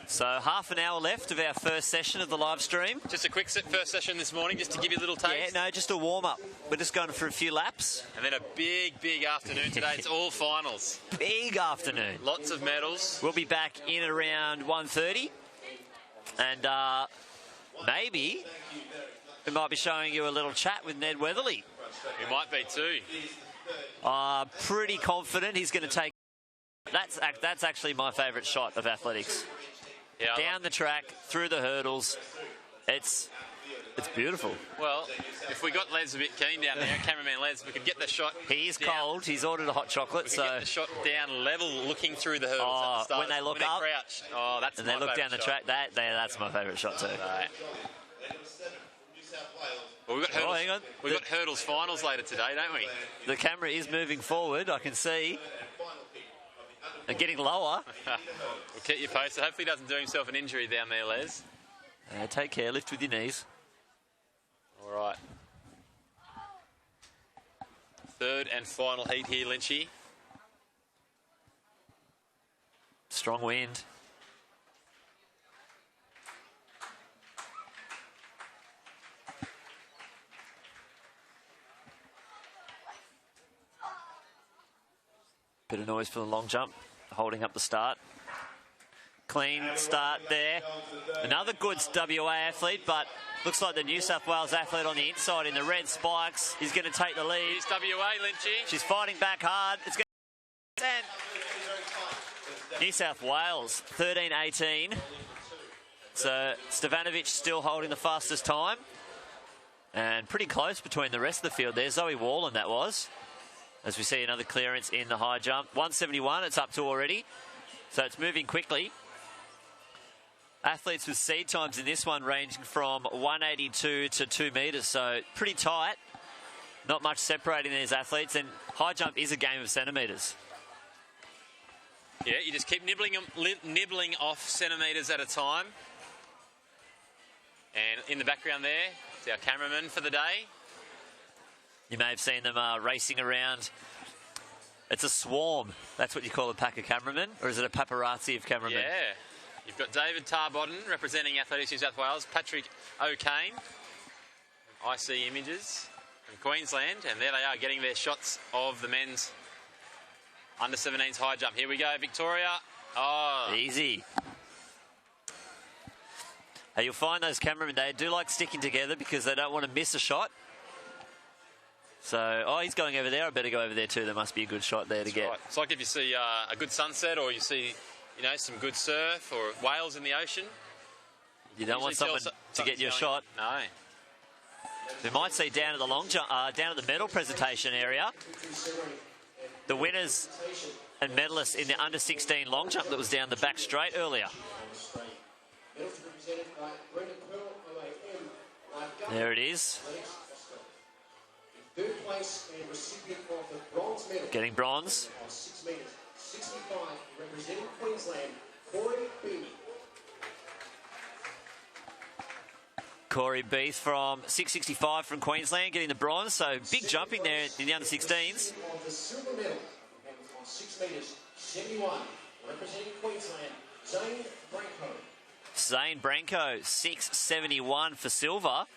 So half an hour left of our first session of the live stream. Just a quick first session this morning, just to give you a little taste. Yeah, no, just a warm-up. We're just going for a few laps. And then a big afternoon today. It's all finals. Big afternoon. Lots of medals. We'll be back in around 1:30. And maybe we might be showing you a little chat with Ned Weatherly. We might be too. Pretty confident he's going to take... That's actually my favourite shot of athletics. Yeah, down the track, through the hurdles. It's It's beautiful. Well, if we got Les a bit keen down there, cameraman Les, we could get the shot. He is down. cold. He's ordered a hot chocolate, We could get the shot down level, looking through the hurdles at the start. When they look when up, crouch. Oh, that's and my they look down the favourite track. That's my favourite shot too. Right. Well, we've got hurdles finals later today, don't we? The camera is moving forward. I can see, and getting lower. We'll keep you posted. Hopefully, he doesn't do himself an injury down there, Les. Take care. Lift with your knees. All right. Third and final heat here, Lynchy. Strong wind. Bit of noise for the long jump, holding up the start. Clean start there. Another good WA athlete, but looks like the New South Wales athlete on the inside in the red spikes is going to take the lead. Here's WA, Lynchy. She's fighting back hard. It's going to... New South Wales, 13-18. So Stevanovic still holding the fastest time. And pretty close between the rest of the field there. Zoe Wallen, that was. As we see another clearance in the high jump. 171, it's up to already. So it's moving quickly. Athletes with seed times in this one ranging from 182 to 2 metres, so pretty tight. Not much separating these athletes, and high jump is a game of centimetres. Yeah, you just keep nibbling off centimetres at a time. And in the background there, it's our cameraman for the day. You may have seen them racing around. It's a swarm. That's what you call a pack of cameramen, or is it a paparazzi of cameramen? Yeah. You've got David Tarbodden representing Athletics New South Wales, Patrick O'Kane, IC Images from Queensland, and there they are getting their shots of the men's under-17s high jump. Here we go, Victoria. Oh. Easy. Hey, you'll find those cameramen, they do like sticking together because they don't want to miss a shot. So, he's going over there. I better go over there too. There must be a good shot there to get. Right. It's like if you see a good sunset, or you see, some good surf or whales in the ocean. You don't want someone to get your shot. No. We might see down at the long jump, down at the medal presentation area, the winners and medalists in the under-16 long jump that was down the back straight earlier. There it is. Third place and recipient of the bronze medal. Getting bronze. 6 metres, 65, representing Queensland, Corey Beattie. Corey Beath from 665 from Queensland, getting the bronze. So big jumping there in the under-16s. Of the silver medal, on 6 metres, 71, representing Queensland, Zane Branco. Zane Branco, 671 for silver.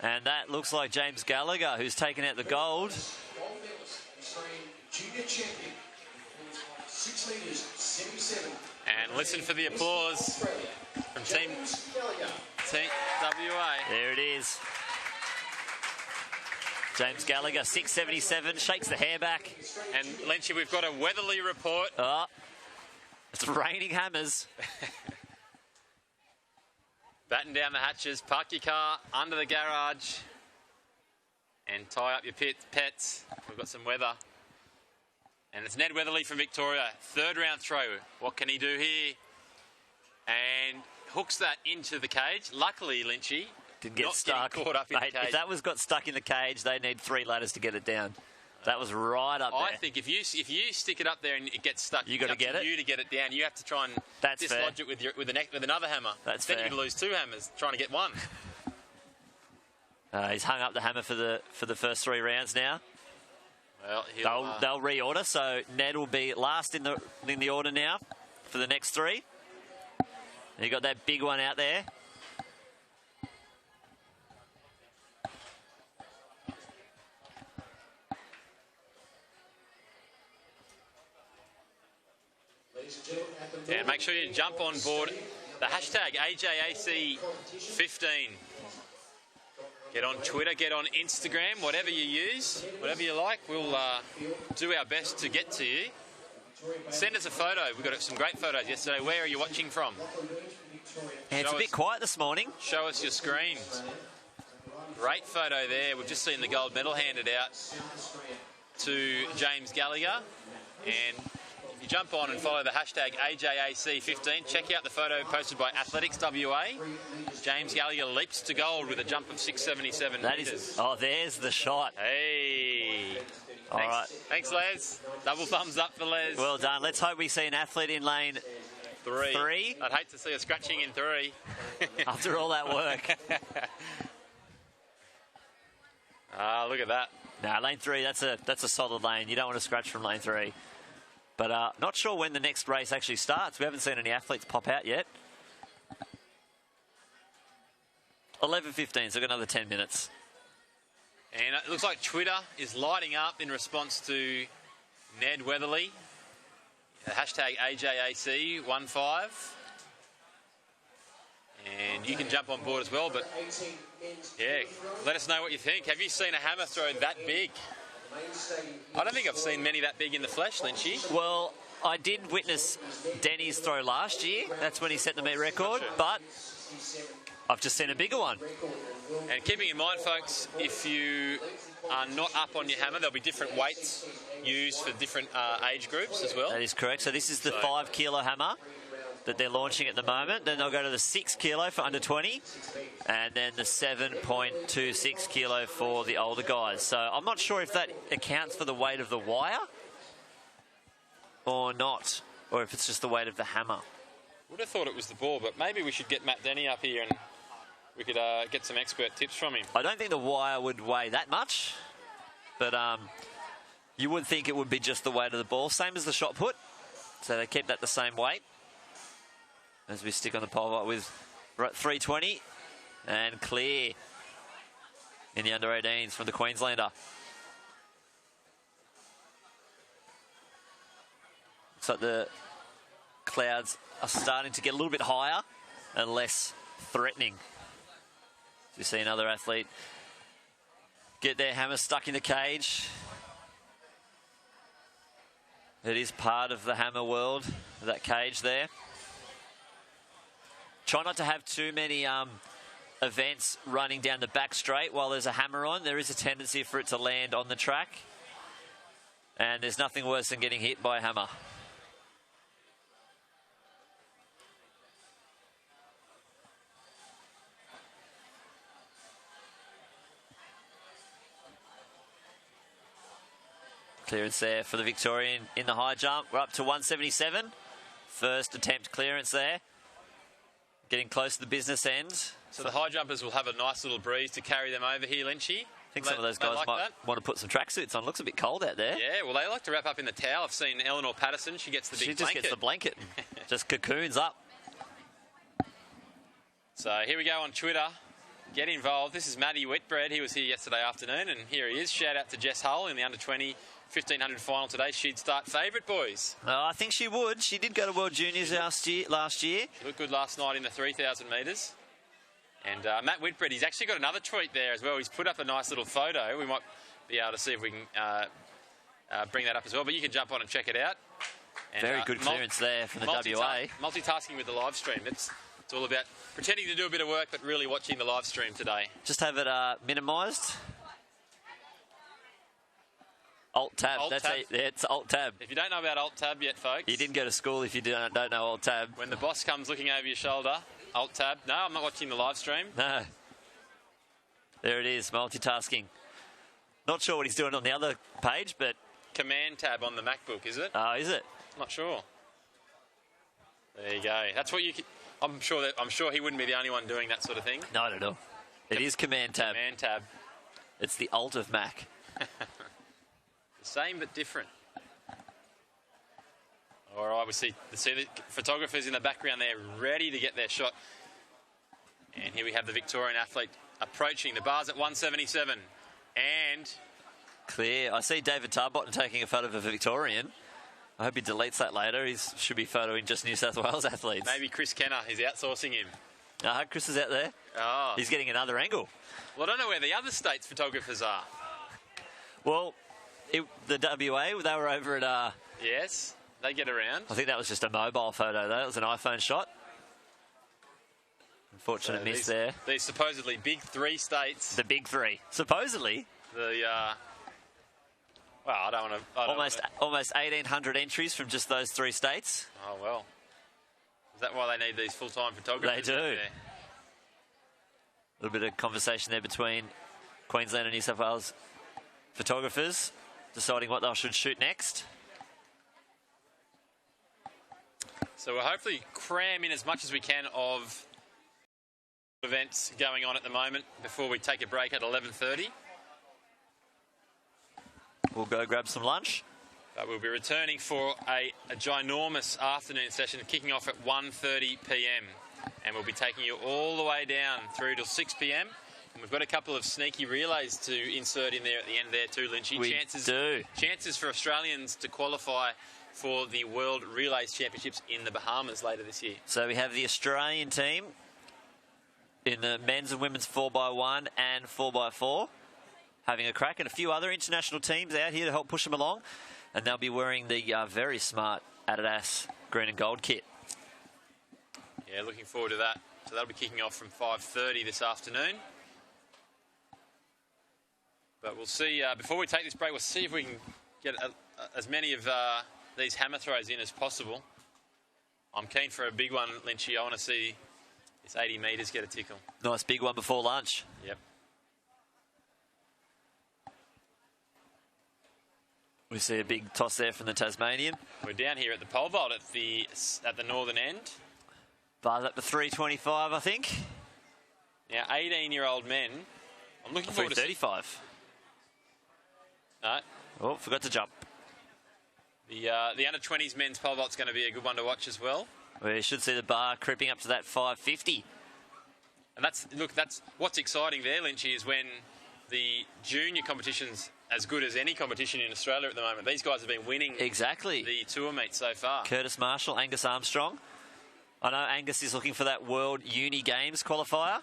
And that looks like James Gallagher, who's taken out the gold. Gold medalist, Australian junior champion, 6 metres, 77. And listen for the applause from Team WA. There it is. James Gallagher, 677, shakes the hair back. And Lynchy, we've got a weatherly report. Oh, it's raining hammers. Batten down the hatches, park your car under the garage and tie up your pets. We've got some weather. And it's Ned Weatherly from Victoria. Third round throw. What can he do here? And hooks that into the cage. Luckily, Lynchy didn't get not stuck. Caught up in the cage. If that got stuck in the cage, they need 3 ladders to get it down. That was right up there. I think if you stick it up there and it gets stuck, you got to get it. You to get it down. You have to try and dislodge it with another hammer. That's then fair. you could lose 2 hammers trying to get one. He's hung up the hammer for the first 3 rounds now. Well, they'll reorder, so Ned will be last in the order now for the next 3. You got that big one out there. And make sure you jump on board the hashtag AJAC15. Get on Twitter, get on Instagram, whatever you use, whatever you like. We'll do our best to get to you. Send us a photo. We got some great photos yesterday. Where are you watching from? Yeah, it's a bit quiet this morning. Show us your screen. Great photo there. We've just seen the gold medal handed out to James Gallagher. And if you jump on and follow the hashtag AJAC15, check out the photo posted by Athletics WA. James Gallagher leaps to gold with a jump of 677 metres. Oh, there's the shot. Hey. All right. Thanks, Les. Double thumbs up for Les. Well done. Let's hope we see an athlete in lane 3. I'd hate to see a scratching in 3. After all that work. Look at that. Nah, lane 3, that's a solid lane. You don't want to scratch from lane 3. But not sure when the next race actually starts. We haven't seen any athletes pop out yet. 11:15, so we've got another 10 minutes. And it looks like Twitter is lighting up in response to Ned Weatherly. Hashtag AJAC15. And you can jump on board as well, but yeah, let us know what you think. Have you seen a hammer throw that big? I don't think I've seen many that big in the flesh, Lynchy. Well, I did witness Denny's throw last year. That's when he set the meet record, but I've just seen a bigger one. And keeping in mind, folks, if you are not up on your hammer, there'll be different weights used for different age groups as well. That is correct. So this is the 5 kilo hammer that they're launching at the moment. Then they'll go to the 6 kilo for under 20, and then the 7.26 kilo for the older guys. So I'm not sure if that accounts for the weight of the wire or not, or if it's just the weight of the hammer. Would have thought it was the ball, but maybe we should get Matt Denny up here and we could get some expert tips from him. I don't think the wire would weigh that much, but you would think it would be just the weight of the ball, same as the shot put. So they keep that the same weight. As we stick on the pole vault with 320 and clear in the under 18s from the Queenslander. Looks like the clouds are starting to get a little bit higher and less threatening. We see another athlete get their hammer stuck in the cage. It is part of the hammer world, that cage there. Try not to have too many events running down the back straight while there's a hammer on. There is a tendency for it to land on the track. And there's nothing worse than getting hit by a hammer. Clearance there for the Victorian in the high jump. We're up to 177. First attempt clearance there. Getting close to the business end. So the high jumpers will have a nice little breeze to carry them over here, Lynchy. I think some of those guys might want to put some tracksuits on. Looks a bit cold out there. Yeah, well, they like to wrap up in the towel. I've seen Eleanor Patterson. She gets the big blanket. She just gets the blanket. Just cocoons up. So here we go on Twitter. Get involved. This is Matty Whitbread. He was here yesterday afternoon, and here he is. Shout out to Jess Hull in the under-20 1500 final today. She'd start favourite, boys. I think she would. She did go to World Juniors last year. She looked good last night in the 3,000 metres. And Matt Whitbread, he's actually got another tweet there as well. He's put up a nice little photo. We might be able to see if we can bring that up as well. But you can jump on and check it out. And, very good clearance there from the WA. Multitasking with the live stream. It's all about pretending to do a bit of work, but really watching the live stream today. Just have it minimised. Alt-tab. It's Alt-tab. If you don't know about Alt-tab yet, folks. You didn't go to school if you don't know Alt-tab. When the boss comes looking over your shoulder, Alt-tab. No, I'm not watching the live stream. No. There it is, multitasking. Not sure what he's doing on the other page, but... Command-tab on the MacBook, is it? Oh, is it? Not sure. There you go. That's what you can... I'm sure he wouldn't be the only one doing that sort of thing. Not at all. It is Command-tab. Command-tab. It's the Alt of Mac. The same but different. All right, we see the photographers in the background there ready to get their shot. And here we have the Victorian athlete approaching. The bar's at 177. And... Clear. I see David Tarbotton taking a photo of a Victorian. I hope he deletes that later. He should be photoing just New South Wales athletes. Maybe Chris Kenner is outsourcing him. Chris is out there. Oh. He's getting another angle. Well, I don't know where the other states' photographers are. Well, the WA, they were over at... Yes, they get around. I think that was just a mobile photo, though. It was an iPhone shot. Unfortunate miss there. These supposedly big three states. The big three. Supposedly. The, well, I don't want to... Almost 1,800 entries from just those three states. Oh, well. Is that why they need these full-time photographers? They do. A little bit of conversation there between Queensland and New South Wales photographers deciding what they should shoot next. So we'll hopefully cram in as much as we can of events going on at the moment before we take a break at 11:30. We'll go grab some lunch. But we'll be returning for a ginormous afternoon session kicking off at 1:30 p.m. And we'll be taking you all the way down through till 6 p.m. And we've got a couple of sneaky relays to insert in there at the end there too, Lynchy. We do. Chances for Australians to qualify for the World Relays Championships in the Bahamas later this year. So we have the Australian team in the men's and women's 4x1 and 4x4 having a crack, and a few other international teams out here to help push them along. And they'll be wearing the very smart Adidas green and gold kit. Yeah, looking forward to that. So that'll be kicking off from 5:30 this afternoon. But we'll see, before we take this break, we'll see if we can get as many of these hammer throws in as possible. I'm keen for a big one, Lynchy. I want to see this 80 metres get a tickle. Nice big one before lunch. Yep. We see a big toss there from the Tasmanian. We're down here at the pole vault at the northern end. Bars up to 325, I think. Now, 18-year-old men. I'm looking forward to 335. No. Oh, forgot to jump. The under-20s men's pole vault's going to be a good one to watch as well. We should see the bar creeping up to that 550. And that's what's exciting there, Lynchy, is when the junior competition's as good as any competition in Australia at the moment. These guys have been winning exactly the tour meet so far. Curtis Marshall, Angus Armstrong. I know Angus is looking for that World Uni Games qualifier.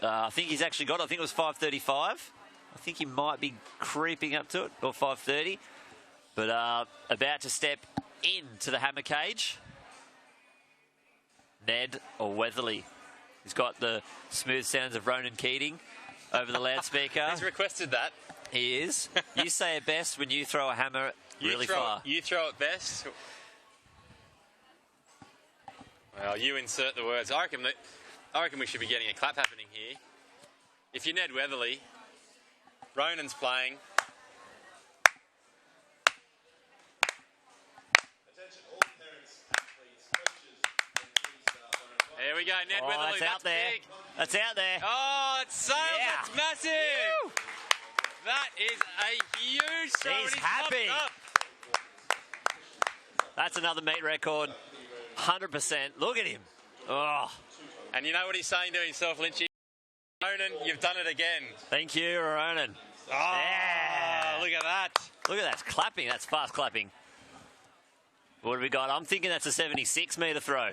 I think he's actually got it. I think it was 535. I think he might be creeping up to it, or 530. But about to step into the hammer cage. Ned or Weatherly. He's got the smooth sounds of Ronan Keating over the loudspeaker. He's requested that. He is. You say it best when you throw a hammer really far. You throw it best. Well, you insert the words. I reckon we should be getting a clap happening here. If you're Ned Weatherly, Ronan's playing. Attention all parents, athletes, coaches, and team staff on a There we go, Ned Weatherly. That's out there. Big. That's out there. Oh, it's sailed. Yeah. That's massive. Woo. That is a huge throw. He's happy. Up. That's another meet record. 100%. Look at him. Oh. And you know what he's saying to himself, Lynchy? Ronan, you've done it again. Thank you, Ronan. Oh, yeah. Look at that. Look at that. It's clapping. That's fast clapping. What have we got? I'm thinking that's a 76-metre throw.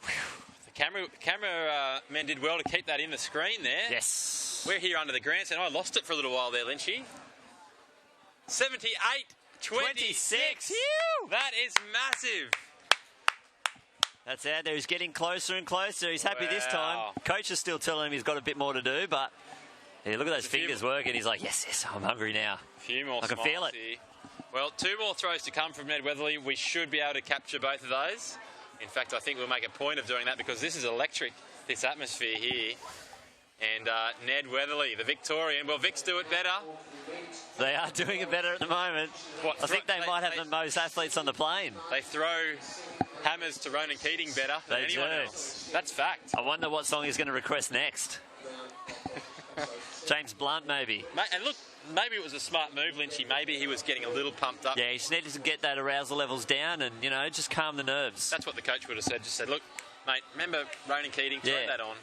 The camera men did well to keep that in the screen there. Yes. We're here under the grandstand. I lost it for a little while there, Lynchy. 78-26. That is massive. That's out there. He's getting closer and closer. He's happy this time. Coach is still telling him he's got a bit more to do, but yeah, look at those fingers working. He's like, yes, I'm hungry now. A few more I can feel it. Here. Well, 2 more throws to come from Ned Weatherly. We should be able to capture both of those. In fact, I think we'll make a point of doing that because this is electric, this atmosphere here. And Ned Weatherly, the Victorian. Well, Vics do it better. They are doing it better at the moment. I think they might have the most athletes on the plane. They throw hammers to Ronan Keating better than anyone else. That's fact. I wonder what song he's going to request next. James Blunt, maybe. And look, maybe it was a smart move, Lynchy. Maybe he was getting a little pumped up. Yeah, he just needed to get that arousal levels down and, just calm the nerves. That's what the coach would have said. Just said, look, mate, remember Ronan Keating? Throw that on.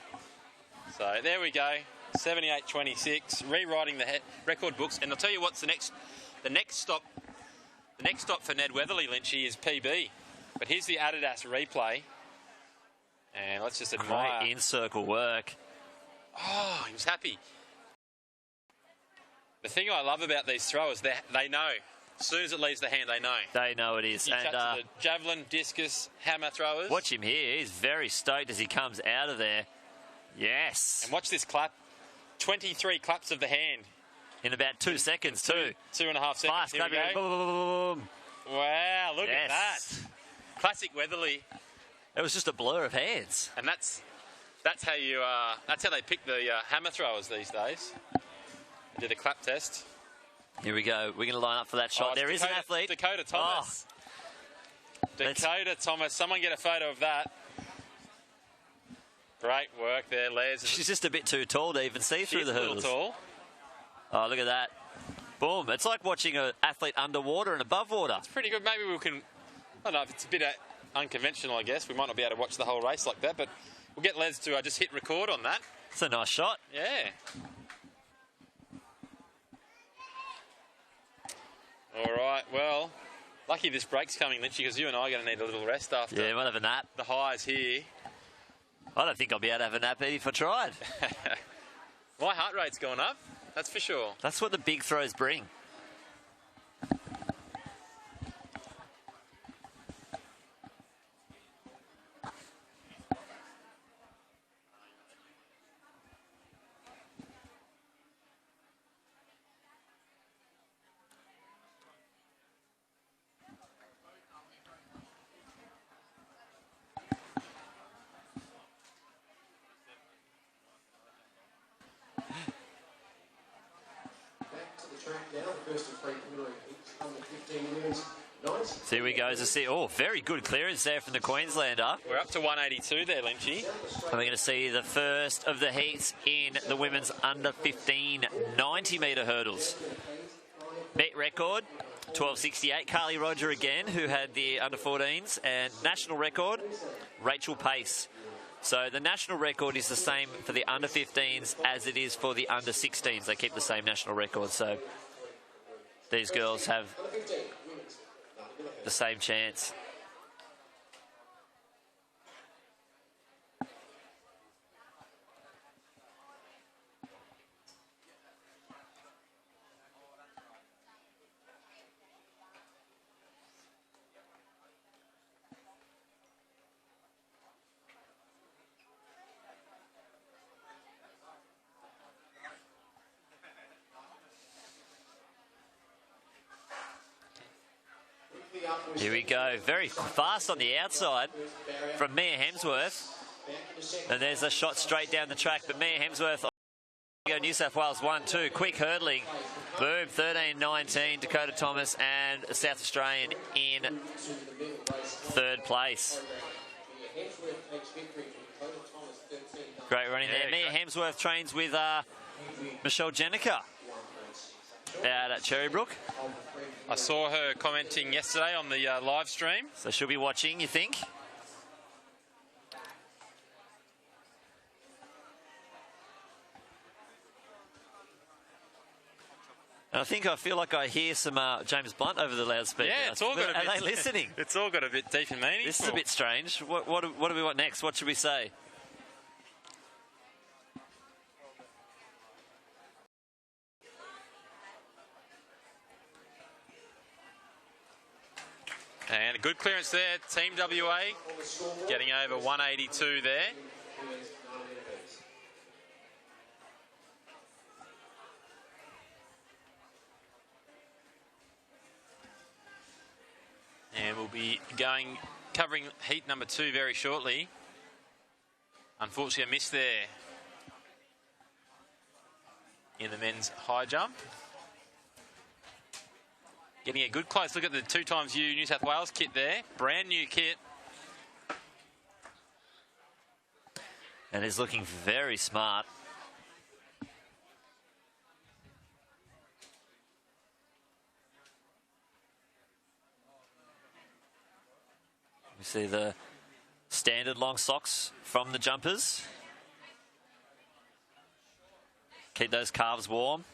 So there we go. 78-26, rewriting the record books. And I'll tell you what's the next stop for Ned Weatherly, Lynchy, is PB. But here's the Adidas replay. And let's just admire. Great in-circle work. Oh, he was happy. The thing I love about these throwers, they know. As soon as it leaves the hand, they know. They know it is. You And chat to the javelin, discus, hammer throwers. watch him here. He's very stoked as he comes out of there. Yes. And watch this clap. 23 claps of the hand. In about 2 seconds, too. 2.5 seconds. Fast. Here we go. Boom, boom, boom. Wow, look Yes. at that. Classic Weatherly. It was just a blur of hands. And that's how you that's how they pick the hammer throwers these days. They did a clap test. Here we go. We're going to line up for that shot. Oh, there is an athlete. Dakota Thomas. Dakota Thomas. Someone get a photo of that. Great work there, Les. She's just a bit too tall to even see through the hurdles. She's a little tall. Oh, look at that. Boom. It's like watching an athlete underwater and above water. It's pretty good. Maybe we can... I don't know if it's a bit unconventional, I guess. We might not be able to watch the whole race like that, but we'll get Les to just hit record on that. It's a nice shot. Yeah. All right, well, lucky this break's coming, Lynchy, because you and I are going to need a little rest after Yeah, we'll have a nap. the highs here. I don't think I'll be able to have a nap if I tried. My heart rate's gone up, that's for sure. That's what the big throws bring. So here we go as I see. Oh, very good clearance there from the Queenslander. We're up to 182 there, Lynchy. And we're going to see the first of the heats in the women's under 15 90-metre hurdles. Bet record 12:68. Carly Roger again, who had the under 14s, and national record Rachel Pace. So the national record is the same for the under 15s as it is for the under 16s. They keep the same national record. So these girls have the same chance. Here we go, very fast on the outside from Mia Hemsworth. And there's a shot straight down the track, but Mia Hemsworth, New South Wales 1-2, quick hurdling. Boom, 13-19, Dakota Thomas and a South Australian in third place. Great running there. Mia Hemsworth trains with Michelle Jenica out at Cherrybrook. I saw her commenting yesterday on the live stream. So she'll be watching, you think? And I feel like I hear some James Blunt over the loudspeaker. Yeah, it's all got a bit... Are they listening? It's all got a bit deep and meaningful. This is a bit strange. What do we want next? What should we say? And a good clearance there. Team WA getting over 182 there. And we'll be covering heat number 2 very shortly. Unfortunately, a miss there in the men's high jump. Getting a good close look at the 2xU New South Wales kit there. Brand new kit. And is looking very smart. We see the standard long socks from the jumpers. Keep those calves warm.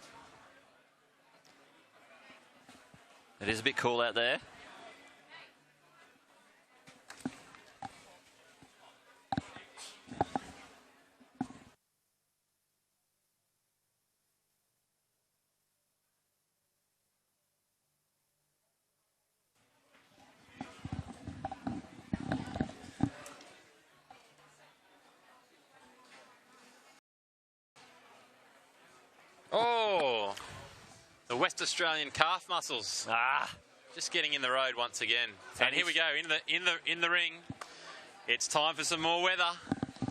It is a bit cool out there. Oh, the West Australian calf muscles. Just getting in the road once again. And here we go in the ring. It's time for some more weather.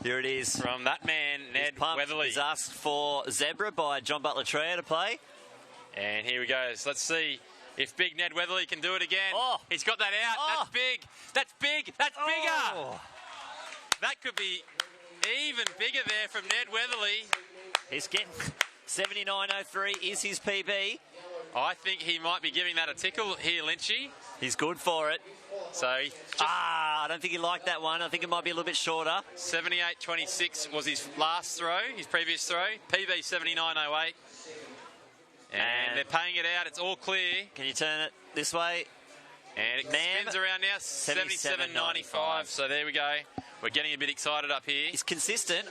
Here it is from that man, Ned Weatherly. He's asked for Zebra by John Butler Trio to play. And here we go. So let's see if big Ned Weatherly can do it again. Oh. He's got that out. Oh. That's big. That's big. That's bigger. That could be even bigger there from Ned Weatherly. He's getting 79.03 is his PB. I think he might be giving that a tickle here, Lynchy. He's good for it. So I don't think he liked that one. I think it might be a little bit shorter. 78.26 was his last throw, his previous throw. PB 79.08. And they're paying it out. It's all clear. Can you turn it this way? And it spins around now. 77.95. So there we go. We're getting a bit excited up here. He's consistent.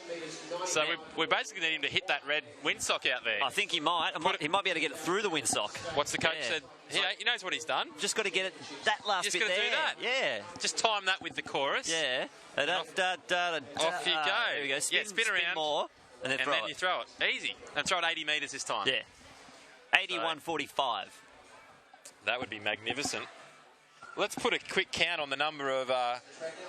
So we basically need him to hit that red windsock out there. I think he might. He might be able to get it through the windsock. What's the coach said? He knows what he's done. Just got to get it that last just bit got to there. do that. Yeah. Just time that with the chorus. Yeah. Off you go. There we go. Spin around. More, and then you throw it. Easy. And throw it 80 metres this time. Yeah. 81.45. That would be magnificent. Let's put a quick count on the number of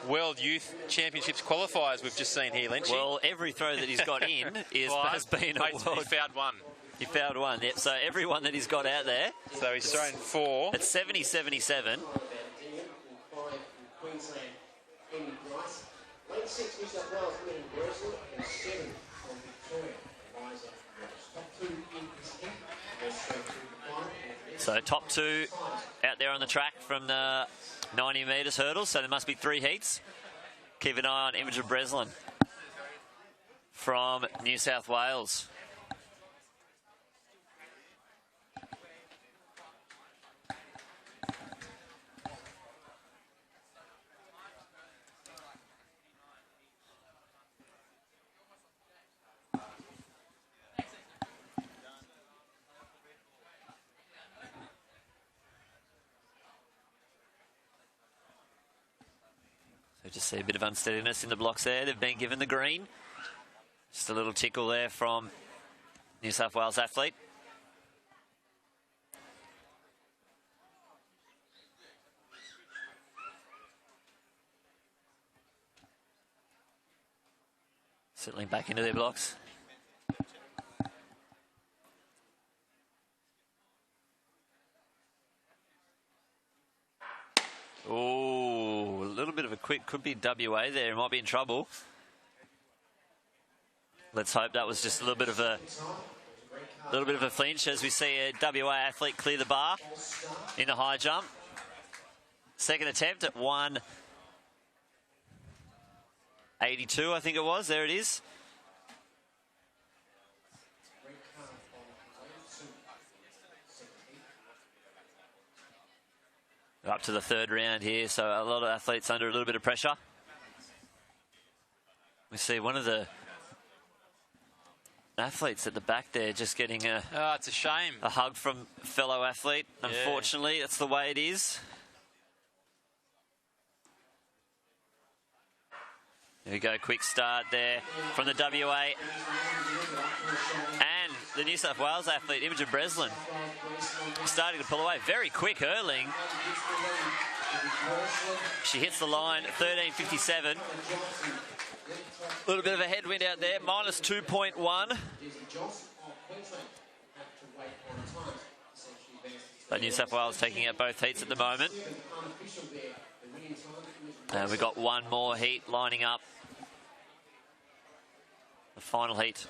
World Youth Championships qualifiers we've just seen here, Lynchy. Well, every throw that he's got in has been a world. He found one. He found one, yep. So every one that he's got out there. So he's thrown 4. At 70.77. So top 2 out there on the track from the 90 metres hurdle. So there must be 3 heats. Keep an eye on Imogen Breslin from New South Wales. So just see a bit of unsteadiness in the blocks there. They've been given the green. Just a little tickle there from New South Wales athlete. Settling back into their blocks. Oh, a little bit of a quick, could be WA there, might be in trouble. Let's hope that was just a little bit of a flinch as we see a WA athlete clear the bar in the high jump. Second attempt at 182, I think it was. There it is. Up to the third round here, so a lot of athletes under a little bit of pressure. We see one of the athletes at the back there just getting it's a shame. A hug from a fellow athlete. Unfortunately, that's the way it is. There we go, quick start there from the WA. And the New South Wales athlete, Imogen Breslin, starting to pull away. Very quick hurling. She hits the line, 13.57. A little bit of a headwind out there, minus 2.1. But New South Wales taking out both heats at the moment. And we've got one more heat lining up. The final heat.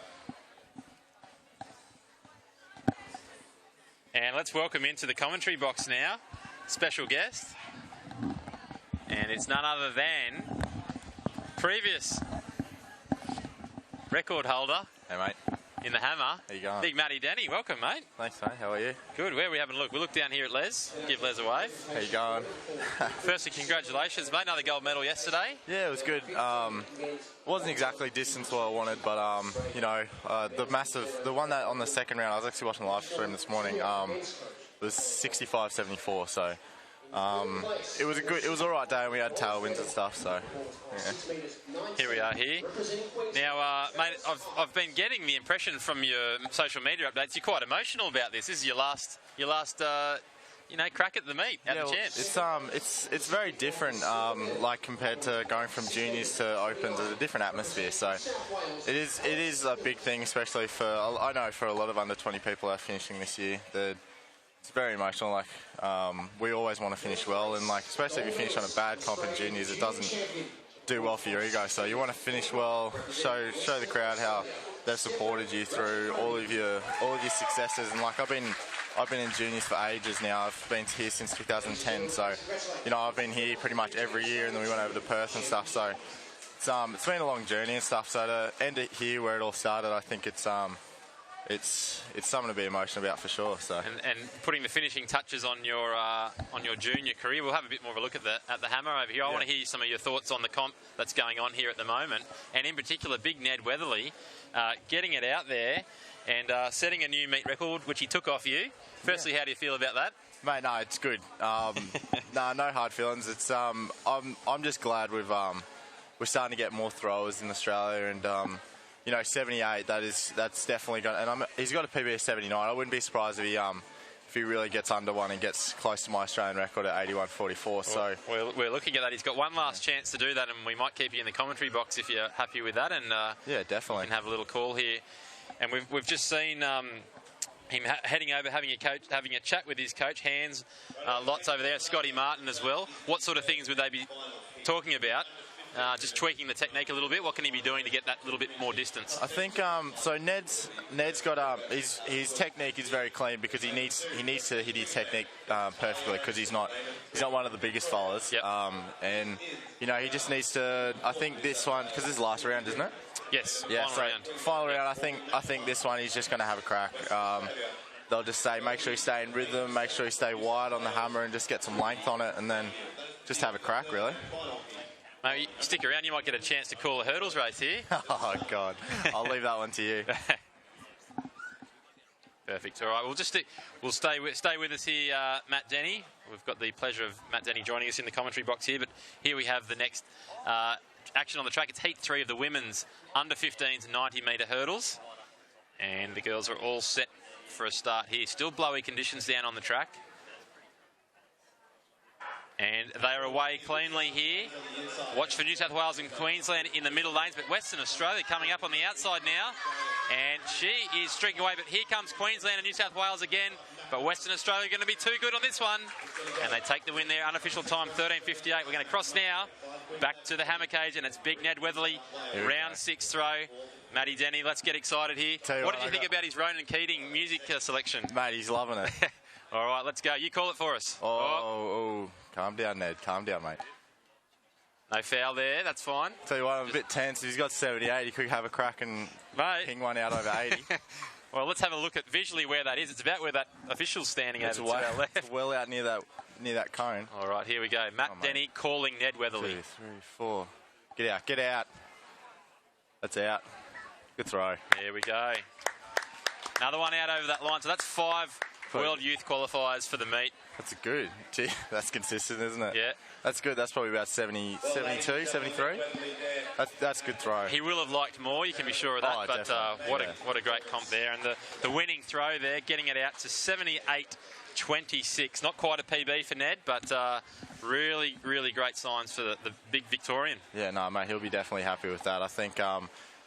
And let's welcome into the commentary box now, special guest. And it's none other than previous record holder. Hey, mate. In the hammer. How you going? Big Matty Denny. Welcome, mate. Thanks, mate. How are you? Good. Where are we having a look? We look down here at Les. Give Les a wave. How you going? Firstly, congratulations, mate. Another gold medal yesterday. Yeah, it was good. Wasn't exactly distance what I wanted, but you know, the one that on the second round, I was actually watching the live stream this morning. Was 65.74, so It was all right day, and we had tailwinds and stuff. So, yeah. Here we are here. Now, mate, I've been getting the impression from your social media updates you're quite emotional about this. This is your last crack at the meat, at the chance. It's very different, like compared to going from juniors to opens. It's a different atmosphere. So, it is a big thing, especially for I know for a lot of under 20 people that are finishing this year. It's very emotional. Like we always want to finish well, and like especially if you finish on a bad comp in juniors, it doesn't do well for your ego. So you want to finish well, show the crowd how they've supported you through all of your successes. And like I've been in juniors for ages now. I've been here since 2010. So I've been here pretty much every year, and then we went over to Perth and stuff. So it's been a long journey and stuff. So to end it here where it all started, I think it's something to be emotional about for sure. So and putting the finishing touches on your junior career, we'll have a bit more of a look at the hammer over here. I want to hear some of your thoughts on the comp that's going on here at the moment, and in particular, big Ned Weatherly getting it out there and setting a new meet record, which he took off you. Firstly, how do you feel about that? Mate, no, it's good. No hard feelings. It's I'm just glad we're starting to get more throwers in Australia, and 78. That's definitely got. And he's got a PB of 79. I wouldn't be surprised if he really gets under one and gets close to my Australian record at 81.44. So we're looking at that. He's got one last chance to do that, and we might keep you in the commentary box if you're happy with that. And yeah, definitely. We can have a little call here. And we've just seen him heading over, having a chat with his coach, Hans Lots over there, Scotty Martin as well. What sort of things would they be talking about? Just tweaking the technique a little bit. What can he be doing to get that little bit more distance? I think so. Ned's got his technique is very clean because he needs to hit his technique perfectly because he's not one of the biggest followers. Yep. And he just needs to. I think this one because this is the last round, isn't it? Yes. Yeah. Final round. Yep. I think this one he's just going to have a crack. They'll just say make sure you stay in rhythm, make sure you stay wide on the hammer, and just get some length on it, and then just have a crack really. Mate, stick around. You might get a chance to call a hurdles race here. Oh God, I'll leave that one to you. Perfect. All right, we'll stay with us here, Matt Denny. We've got the pleasure of Matt Denny joining us in the commentary box here. But here we have the next action on the track. It's Heat 3 of the women's under 15s 90-metre hurdles, and the girls are all set for a start here. Still blowy conditions down on the track. And they are away cleanly here. Watch for New South Wales and Queensland in the middle lanes, but Western Australia coming up on the outside now. And she is streaking away, but here comes Queensland and New South Wales again. But Western Australia are going to be too good on this one. And they take the win there. Unofficial time, 13.58. We're going to cross now back to the hammer cage, and it's Big Ned Weatherly, round 6 throw. Matty Denny, let's get excited here. What did you think about his Ronan Keating music selection? Mate, he's loving it. All right, let's go. You call it for us. Oh. Calm down, Ned. Calm down, mate. No foul there. That's fine. Tell you what, I'm a bit tense. He's got 78. He could have a crack and ping one out over 80. Well, let's have a look at visually where that is. It's about where that official's standing over to our left. It's well out near that cone. All right, here we go. Matt Denny calling Ned Weatherly. 2, 3, 4. Get out. That's out. Good throw. There we go. Another one out over that line. So that's 5 World Youth qualifiers for the meet. That's good. Gee, that's consistent, isn't it? Yeah. That's good. That's probably about 70, 72, 73. That's a good throw. He will have liked more, you can be sure of that. But what a great comp there. And the winning throw there, getting it out to 78.26. Not quite a PB for Ned, but really, really great signs for the big Victorian. Yeah, no, mate, he'll be definitely happy with that. I think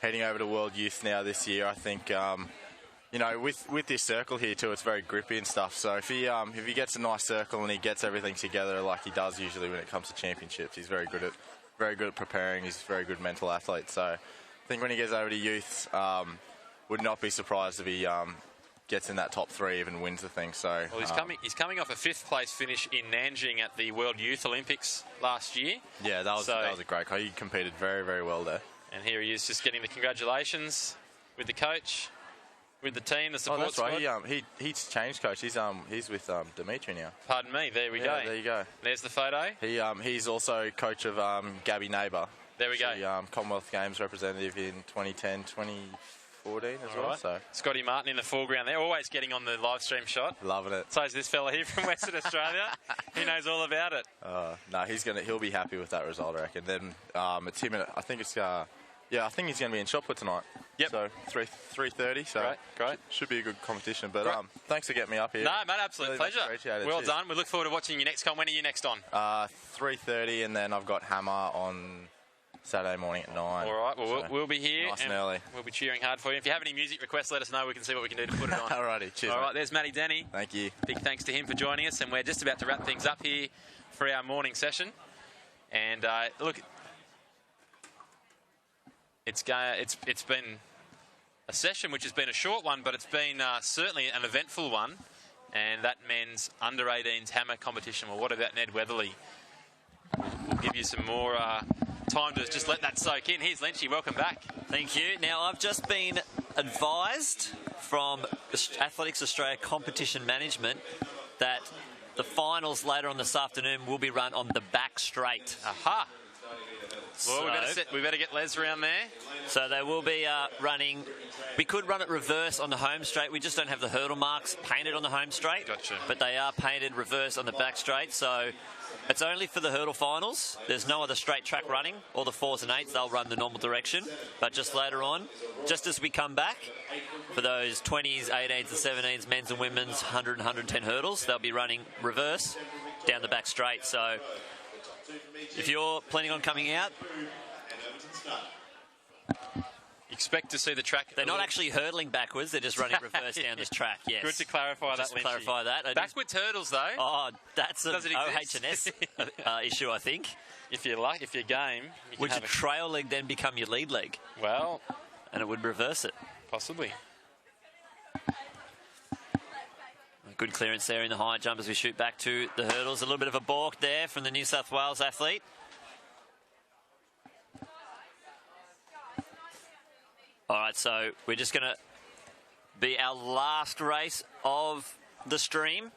heading over to World Youth now this year, I think... with this circle here too, it's very grippy and stuff. So if he gets a nice circle and he gets everything together like he does usually when it comes to championships, he's very good at preparing. He's a very good mental athlete. So I think when he gets over to youths, would not be surprised if he gets in that top 3, even wins the thing. So he's coming off a 5th place finish in Nanjing at the World Youth Olympics last year. Yeah, that was a great call. He competed very, very well there. And here he is, just getting the congratulations with the coach. With the team, the support squad. He's changed coach. He's with Dimitri now. Pardon me. There we go. There you go. There's the photo. He's also coach of Gabby Neighbour. There we go. Commonwealth Games representative in 2010, 14 as All well. right. So Scotty Martin in the foreground there, always getting on the live stream shot. loving it. So is this fella here from Western Australia. He knows all about it. No, he'll be happy with that result, I reckon. Then it's him. I think it's I think he's going to be in shot put tonight. Yep. So 3:30. So Great. should be a good competition. But Great. thanks for getting me up here. No, mate, absolute Really pleasure. much appreciated. Well Cheers. done. We look forward to watching you next. When are you next on? 3:30, and then I've got Hammer on Saturday morning at 9. All right. Well, we'll be here. Nice and early. We'll be cheering hard for you. If you have any music requests, let us know. We can see what we can do to put it on. Alrighty. Cheers. All right. mate. There's Matty Denny. Thank you. Big thanks to him for joining us, and we're just about to wrap things up here for our morning session. And look, it's been a session which has been a short one, but it's been certainly an eventful one. And that men's under-18s hammer competition. Well, what about Ned Weatherly? We'll give you some more time to just let that soak in. Here's Lynchy. Welcome back. Thank you. Now, I've just been advised from Athletics Australia Competition Management that the finals later on this afternoon will be run on the back straight. Aha. Well, we better get Les around there. So they will be running. We could run it reverse on the home straight. We just don't have the hurdle marks painted on the home straight. Gotcha. But they are painted reverse on the back straight. So it's only for the hurdle finals. There's no other straight track running. All the 4s and 8s, they'll run the normal direction. But just later on, just as we come back, for those 20s, 18s and 17s, men's and women's 100 and 110 hurdles, they'll be running reverse down the back straight. So if you're planning on coming out, expect to see the track. They're not actually hurdling backwards. They're just running reverse down this track. Yes. Good to clarify just that, to Lynchy. clarify that. Backwards hurdles, though. Oh, that's an Does it OH&S issue, I think. If you're game, you can Would have your trail leg then become your lead leg? Well, and it would reverse it. Possibly. Good clearance there in the high jump as we shoot back to the hurdles. A little bit of a balk there from the New South Wales athlete. All right, so we're just going to be our last race of the stream.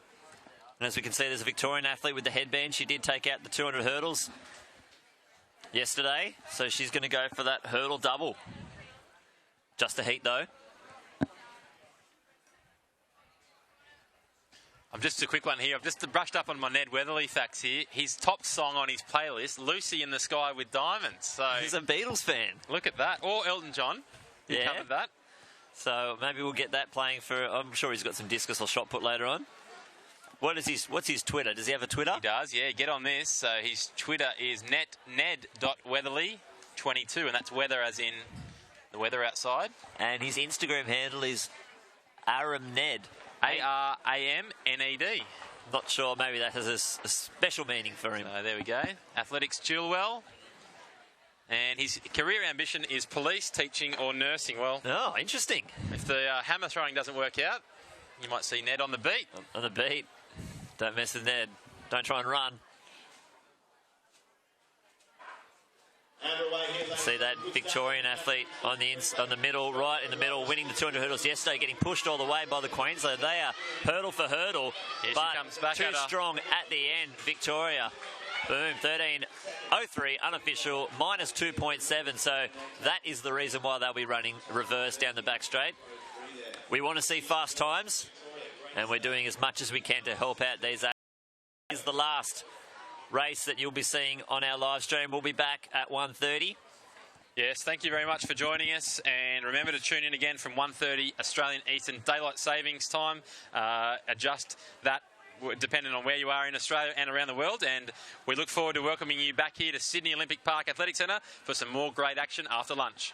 And as we can see, there's a Victorian athlete with the headband. She did take out the 200 hurdles yesterday, so she's going to go for that hurdle double. Just a heat, though. I'm just a quick one here. I've just brushed up on my Ned Weatherly facts here. His top song on his playlist, Lucy in the Sky with Diamonds. So he's a Beatles fan. Look at that. Or Elton John. He covered that. So maybe we'll get that playing for... I'm sure he's got some discus or shot put later on. What's his Twitter? Does he have a Twitter? He does, yeah. Get on this. So his Twitter is ned.weatherly22, and that's weather as in the weather outside. And his Instagram handle is AramNed. ARAMNED. Not sure. Maybe that has a special meaning for him. So there we go. Athletics Chilwell. And his career ambition is police, teaching or nursing. Well, oh, interesting. If the hammer throwing doesn't work out, you might see Ned on the beat. On the beat. Don't mess with Ned. Don't try and run. See that Victorian athlete on the middle, right in the middle, winning the 200 hurdles yesterday, getting pushed all the way by the Queensland. They are hurdle for hurdle, Here but she comes back too strong at the end. Victoria, boom, 13.03, unofficial, minus 2.7. So that is the reason why they'll be running reverse down the back straight. We want to see fast times, and we're doing as much as we can to help out these. This is the last race that you'll be seeing on our live stream. We'll be back at 1:30. Yes, thank you very much for joining us, and remember to tune in again from 1:30 Australian Eastern Daylight Savings Time. Adjust that depending on where you are in Australia and around the world, and we look forward to welcoming you back here to Sydney Olympic Park Athletic Centre for some more great action after lunch.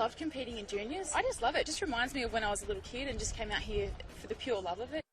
loved competing in juniors. I just love it. It just reminds me of when I was a little kid and just came out here for the pure love of it.